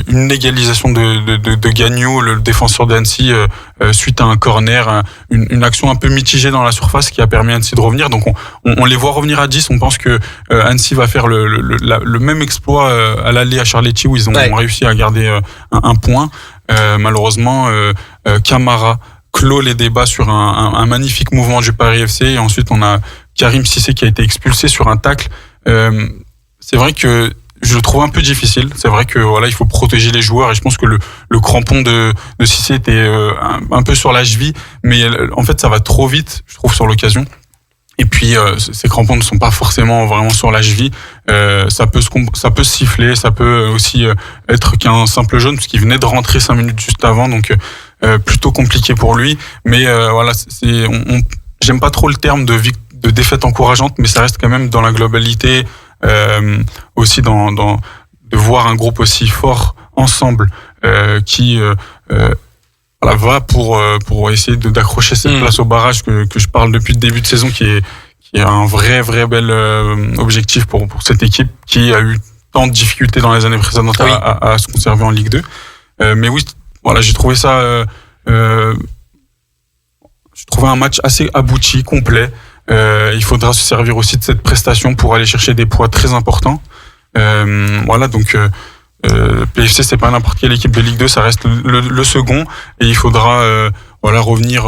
une égalisation de Gagnou, le défenseur d'Annecy, suite à un corner, une action un peu mitigée dans la surface qui a permis à Annecy de revenir. Donc on les voit revenir à 10. On pense que Annecy va faire le même exploit à l'aller à Charletti où ils ont réussi à garder un point. Malheureusement, Camara clôt les débats sur un magnifique mouvement du Paris FC. Et ensuite on a Karim Cissé qui a été expulsé sur un tacle. C'est vrai que je le trouve un peu difficile. C'est vrai que il faut protéger les joueurs et je pense que le crampon de Cissé était un peu sur la cheville, mais en fait ça va trop vite, je trouve, sur l'occasion. Et puis ces crampons ne sont pas forcément vraiment sur la cheville. Ça peut siffler, ça peut aussi être qu'un simple jaune parce qu'il venait de rentrer 5 minutes juste avant, donc plutôt compliqué pour lui. Mais j'aime pas trop le terme de de défaites encourageantes, mais ça reste quand même dans la globalité, aussi de voir un groupe aussi fort ensemble, qui va pour essayer d'accrocher cette place au barrage que je parle depuis le début de saison, qui est un vrai bel objectif pour cette équipe qui a eu tant de difficultés dans les années précédentes à se conserver en Ligue 2. Mais oui, voilà, j'ai trouvé ça. J'ai trouvé un match assez abouti, complet. Il faudra se servir aussi de cette prestation pour aller chercher des poids très importants. Voilà, donc PFC, c'est pas n'importe quelle équipe de Ligue 2, ça reste le second, et il faudra revenir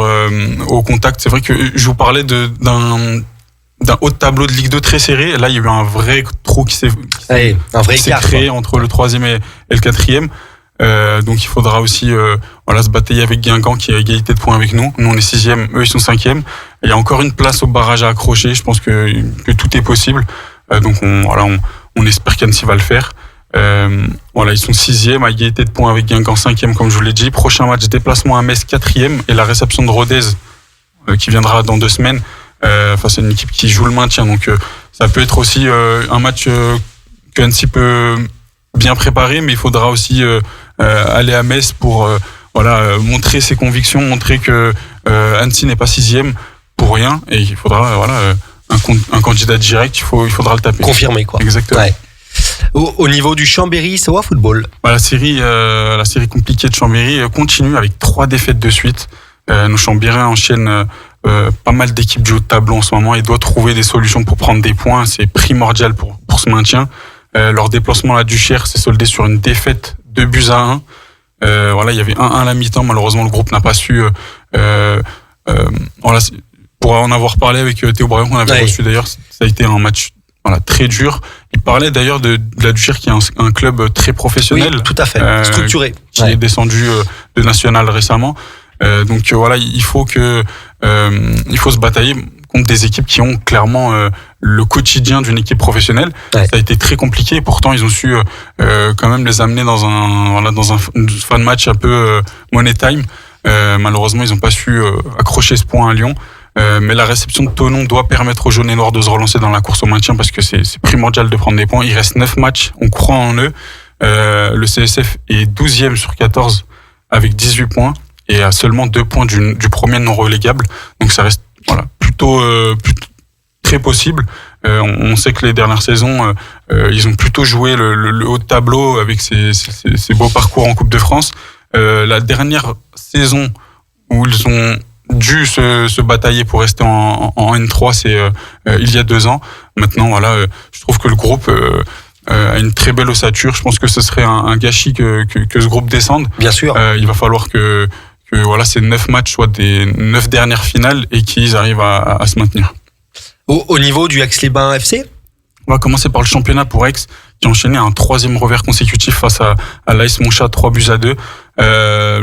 au contact. C'est vrai que je vous parlais d'un haut de tableau de Ligue 2 très serré. Là, il y a eu un vrai trou qui s'est créé entre le 3e et le 4e. Donc il faudra aussi se batailler avec Guingamp qui a égalité de points avec nous. Nous on est 6e, eux ils sont 5e. Il y a encore une place au barrage à accrocher. Je pense que tout est possible. Donc on espère qu'Annecy va le faire. Ils sont 6e à égalité de points avec Guingamp 5e comme je vous l'ai dit. Prochain match déplacement à Metz 4e et la réception de Rodez qui viendra dans 2 semaines face à une équipe qui joue le maintien. Donc ça peut être aussi un match que Annecy peut bien préparer, mais il faudra aussi aller à Metz pour montrer ses convictions, montrer que Annecy n'est pas 6e pour rien, et il faudra un candidat direct, il faudra le taper. Confirmé quoi. Exactement. Ouais. Au niveau du Chambéry, c'est quoi football? La série compliquée de Chambéry continue avec 3 défaites de suite. Nos Chambériens enchaînent pas mal d'équipes du haut de tableau en ce moment et doivent trouver des solutions pour prendre des points. C'est primordial pour ce maintien. Leur déplacement à la Duchère s'est soldé sur une défaite 2-1. Il y avait 1-1 à la mi-temps. Malheureusement, le groupe n'a pas su. Pour en avoir parlé avec Théo Braillon, qu'on avait reçu d'ailleurs, ça a été un match très dur. Il parlait d'ailleurs de la Duchère, qui est un club très professionnel. Oui, tout à fait. Structuré. Qui est descendu de national récemment. Donc il faut se batailler contre des équipes qui ont clairement le quotidien d'une équipe professionnelle. Ouais. Ça a été très compliqué, et pourtant ils ont su quand même les amener dans un fin de match un peu money time. Malheureusement, ils n'ont pas su accrocher ce point à Lyon. Mais la réception de Thonon doit permettre aux jaunes et noirs de se relancer dans la course au maintien, parce que c'est primordial de prendre des points. Il reste 9 matchs, on croit en eux. Le CSF est 12e sur 14 avec 18 points et à seulement 2 points du premier non relégable. Donc ça reste plutôt très possible. On sait que les dernières saisons, ils ont plutôt joué le haut de tableau avec ces beaux parcours en Coupe de France. La dernière saison où ils ont dû se batailler pour rester en N3, c'est il y a 2 ans. Maintenant, je trouve que le groupe a une très belle ossature. Je pense que ce serait un gâchis que ce groupe descende. Bien sûr. Il va falloir que ces 9 matchs soient des 9 dernières finales et qu'ils arrivent à se maintenir. Au niveau du Aix-les-Bains FC, on va commencer par le championnat pour Aix, qui a enchaîné un 3e revers consécutif face à l'AS Monchat, 3-2.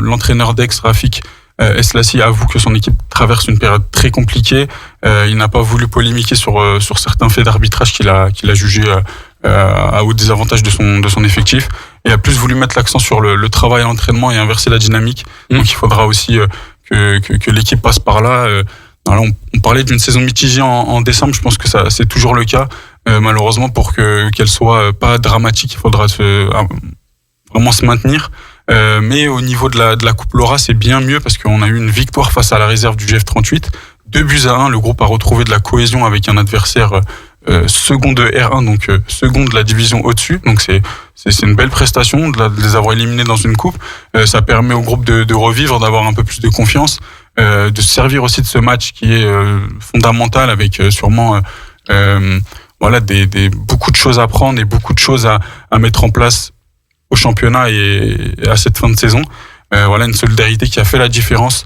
L'entraîneur d'Aix, Rafik Eslassi, avoue que son équipe traverse une période très compliquée. Il n'a pas voulu polémiquer sur certains faits d'arbitrage qu'il a jugé au désavantage de son effectif, et a plus voulu mettre l'accent sur le travail à l'entraînement et inverser la dynamique. Donc il faudra aussi que l'équipe passe par là. On parlait d'une saison mitigée en décembre, je pense que ça c'est toujours le cas. Malheureusement, pour qu'elle soit pas dramatique, il faudra vraiment se maintenir. Mais au niveau de la Coupe Laura, c'est bien mieux, parce qu'on a eu une victoire face à la réserve du GF38. 2-1, le groupe a retrouvé de la cohésion avec un adversaire second de R1, donc second de la division au-dessus. Donc c'est une belle prestation de les avoir éliminés dans une coupe. Ça permet au groupe de revivre, d'avoir un peu plus de confiance, de se servir aussi de ce match qui est fondamental, avec sûrement beaucoup de choses à prendre et beaucoup de choses à mettre en place au championnat et à cette fin de saison. Une solidarité qui a fait la différence.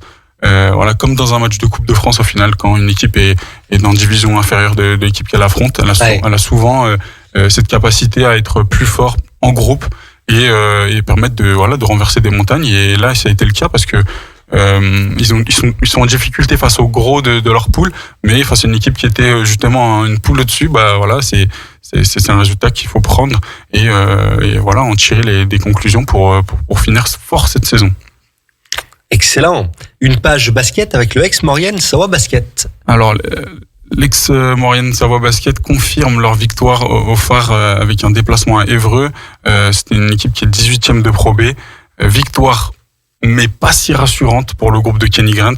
Comme dans un match de Coupe de France, au final, quand une équipe est dans une division inférieure de l'équipe qu'elle affronte, elle a souvent cette capacité à être plus fort en groupe et permettre de renverser des montagnes. Et là, ça a été le cas, parce que ils sont en difficulté face au gros de leur poule, mais face à une équipe qui était justement une poule au-dessus, c'est un résultat qu'il faut prendre et en tirer des conclusions pour finir fort cette saison. Excellent. Une page basket avec le Aix-Maurienne Savoie Basket. Alors, l'ex-Maurienne Savoie Basket confirme leur victoire au phare avec un déplacement à Évreux. C'était une équipe qui est 18e de Pro B. Victoire, mais pas si rassurante pour le groupe de Kenny Grant.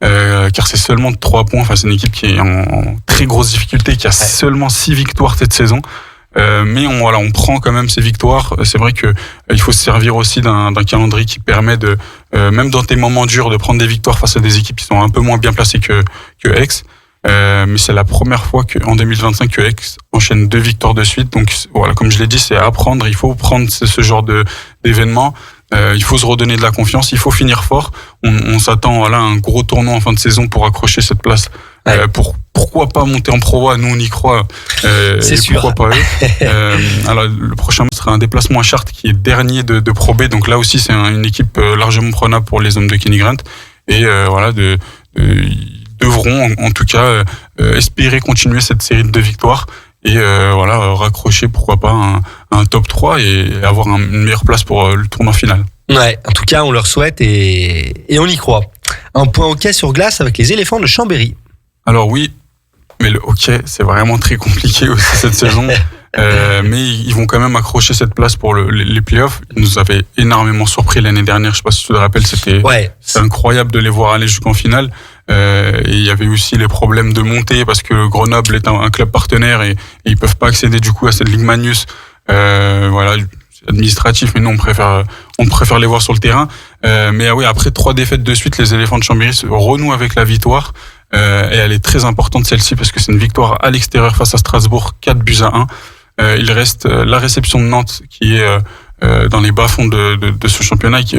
Car c'est seulement de 3 points. Enfin, c'est une équipe qui est en très grosse difficulté, qui a seulement 6 victoires cette saison. Mais on prend quand même ces victoires. C'est vrai que il faut se servir aussi d'un calendrier qui permet de, même dans tes moments durs, de prendre des victoires face à des équipes qui sont un peu moins bien placées que Aix. Mais c'est la première fois en 2025 que Aix enchaîne 2 victoires de suite. Donc voilà, comme je l'ai dit, c'est à apprendre. Il faut prendre ce genre d'événements. Il faut se redonner de la confiance. Il faut finir fort. On s'attend à un gros tournoi en fin de saison pour accrocher cette place. Pourquoi pas monter en Pro A? Nous, on y croit. C'est sûr. Pourquoi pas eux. Alors, le prochain sera un déplacement à Chartres qui est dernier de Pro B. Donc là aussi, c'est une équipe largement prenable pour les hommes de Kenny Grant. Et ils devront, en tout cas, espérer continuer cette série de 2 victoires. Et raccrocher, pourquoi pas, un top 3 et avoir une meilleure place pour le tournoi final. Ouais, en tout cas, on leur souhaite et on y croit. Un point hockey sur glace avec les éléphants de Chambéry. Alors oui, mais le hockey, c'est vraiment très compliqué aussi cette saison. Mais ils vont quand même accrocher cette place pour les playoffs. Ils nous avaient énormément surpris l'année dernière. Je sais pas si tu te rappelles, c'était incroyable de les voir aller jusqu'en finale. Et il y avait aussi les problèmes de montée parce que Grenoble est un club partenaire et ils peuvent pas accéder du coup à cette Ligue Magnus. C'est administratif, mais nous on préfère les voir sur le terrain. Mais oui, après 3 défaites de suite, les éléphants de Chambéry se renouent avec la victoire. Et elle est très importante celle-ci parce que c'est une victoire à l'extérieur face à Strasbourg, 4-1. Il reste la réception de Nantes qui est dans les bas-fonds de ce championnat qui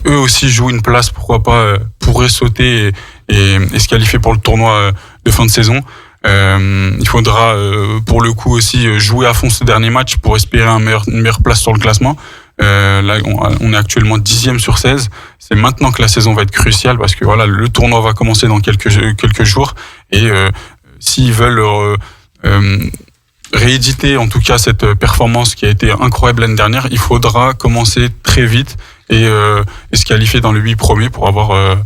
eux aussi jouent une place, pourquoi pas, pourraient sauter et se qualifier pour le tournoi de fin de saison. Il faudra pour le coup aussi jouer à fond ce dernier match pour espérer une meilleure place sur le classement. Là, on est actuellement 10e sur 16. C'est maintenant que la saison va être cruciale parce que voilà, le tournoi va commencer dans quelques jours et s'ils veulent rééditer en tout cas cette performance qui a été incroyable l'année dernière, il faudra commencer très vite et se qualifier dans les 8 premiers pour avoir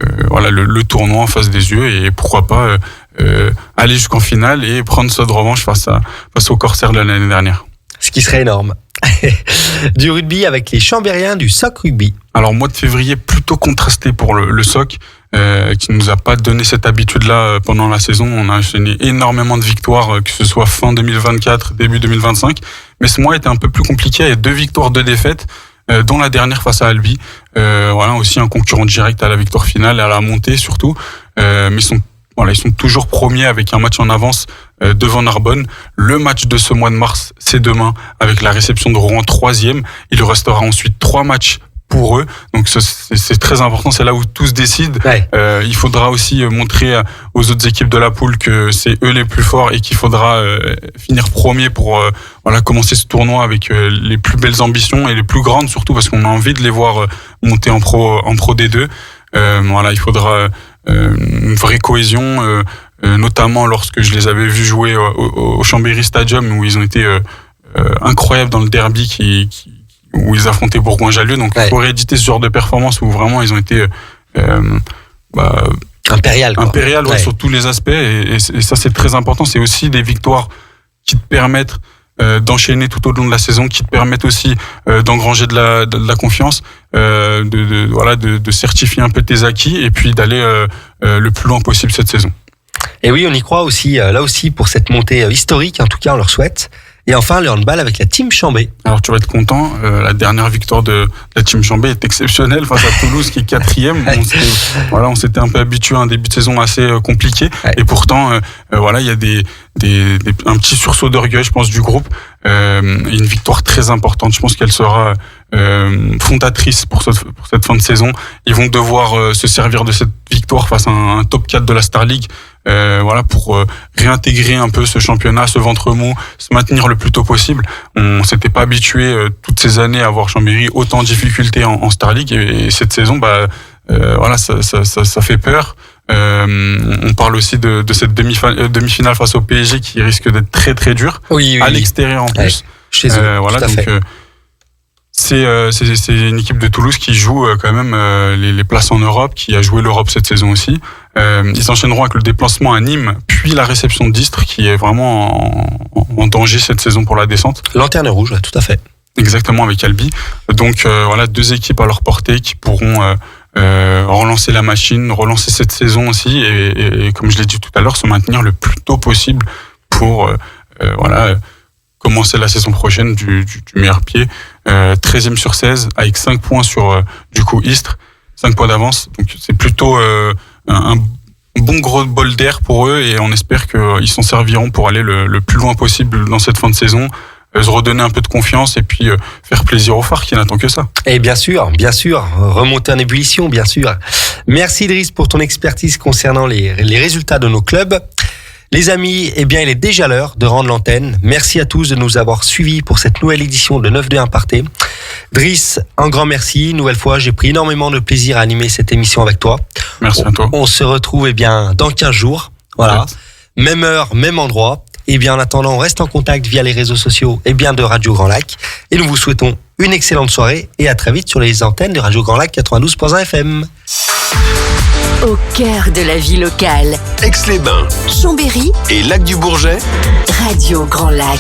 le tournoi en face des yeux et pourquoi pas aller jusqu'en finale et prendre ça de revanche face aux Corsaires de l'année dernière. Ce qui serait énorme. Du rugby avec les Chambériens du SOC Rugby. Alors mois de février plutôt contrasté pour le SOC qui nous a pas donné cette habitude-là pendant la saison. On a enchaîné énormément de victoires, que ce soit fin 2024, début 2025. Mais ce mois était un peu plus compliqué. Il y a 2 victoires, 2 défaites, dont la dernière face à Albi. Aussi un concurrent direct à la victoire finale et à la montée surtout. Mais ils sont toujours premiers avec un match en avance devant Narbonne. Le match de ce mois de mars, c'est demain avec la réception de Rouen 3e. Il restera ensuite 3 matchs pour eux. Donc c'est très important, c'est là où tout se décide. Ouais. Il faudra aussi montrer aux autres équipes de la poule que c'est eux les plus forts et qu'il faudra finir premier pour commencer ce tournoi avec les plus belles ambitions et les plus grandes surtout parce qu'on a envie de les voir monter en pro D2. Il faudra une vraie cohésion, notamment lorsque je les avais vus jouer au Chambéry Stadium où ils ont été incroyables dans le derby où ils affrontaient Bourgoin-Jallieu. Donc il faut rééditer ce genre de performance où vraiment ils ont été impérial sur tous les aspects et ça c'est très important. C'est aussi des victoires qui te permettent d'enchaîner tout au long de la saison, qui te permettent aussi d'engranger de la confiance, de certifier un peu tes acquis et puis d'aller le plus loin possible cette saison. Et oui, on y croit aussi, là aussi, pour cette montée historique, en tout cas on leur souhaite. Et enfin, le handball avec la Team Chambé. Alors tu vas être content, la dernière victoire de la Team Chambé est exceptionnelle face à Toulouse qui est 4e. On s'était un peu habitué à un début de saison assez compliqué. Ouais. Et pourtant, il y a un petit sursaut d'orgueil, je pense, du groupe. Une victoire très importante. Je pense qu'elle sera fondatrice pour cette fin de saison. Ils vont devoir se servir de cette victoire face à un top 4 de la Star League. Pour réintégrer un peu ce championnat, ce ventre mou, se maintenir le plus tôt possible. On s'était pas habitué toutes ces années à voir Chambéry autant de difficultés en Star League et cette saison, ça fait peur. On parle aussi de cette demi-finale face au PSG qui risque d'être très très dure à l'extérieur en plus. Chez eux, c'est une équipe de Toulouse qui joue quand même les places en Europe, qui a joué l'Europe cette saison aussi. Ils enchaîneront avec le déplacement à Nîmes, puis la réception d'Istres, qui est vraiment en danger cette saison pour la descente. Lanterne rouge, ouais, tout à fait. Exactement, avec Albi. Donc voilà, 2 équipes à leur portée qui pourront relancer la machine, relancer cette saison aussi, et comme je l'ai dit tout à l'heure, se maintenir le plus tôt possible pour commencer la saison prochaine du meilleur pied. 13e sur 16, avec 5 points sur du coup Istres, 5 points d'avance. Donc c'est plutôt un bon gros bol d'air pour eux, et on espère qu'ils s'en serviront pour aller le plus loin possible dans cette fin de saison, se redonner un peu de confiance et puis faire plaisir aux phares qui n'attendent que ça. Et bien sûr, remonter en ébullition, bien sûr. Merci Idriss pour ton expertise concernant les résultats de nos clubs. Les amis, eh bien, il est déjà l'heure de rendre l'antenne. Merci à tous de nous avoir suivis pour cette nouvelle édition de 9-2-1 Partez. Driss, un grand merci. Une nouvelle fois, j'ai pris énormément de plaisir à animer cette émission avec toi. Merci à toi. On se retrouve, eh bien, dans 15 jours. Voilà. Même heure, même endroit. Eh bien, en attendant, on reste en contact via les réseaux sociaux, eh bien, de Radio Grand Lac. Et nous vous souhaitons une excellente soirée et à très vite sur les antennes de Radio Grand Lac 92.1 FM. Au cœur de la vie locale. Aix-les-Bains, Chambéry et Lac-du-Bourget. Radio Grand Lac.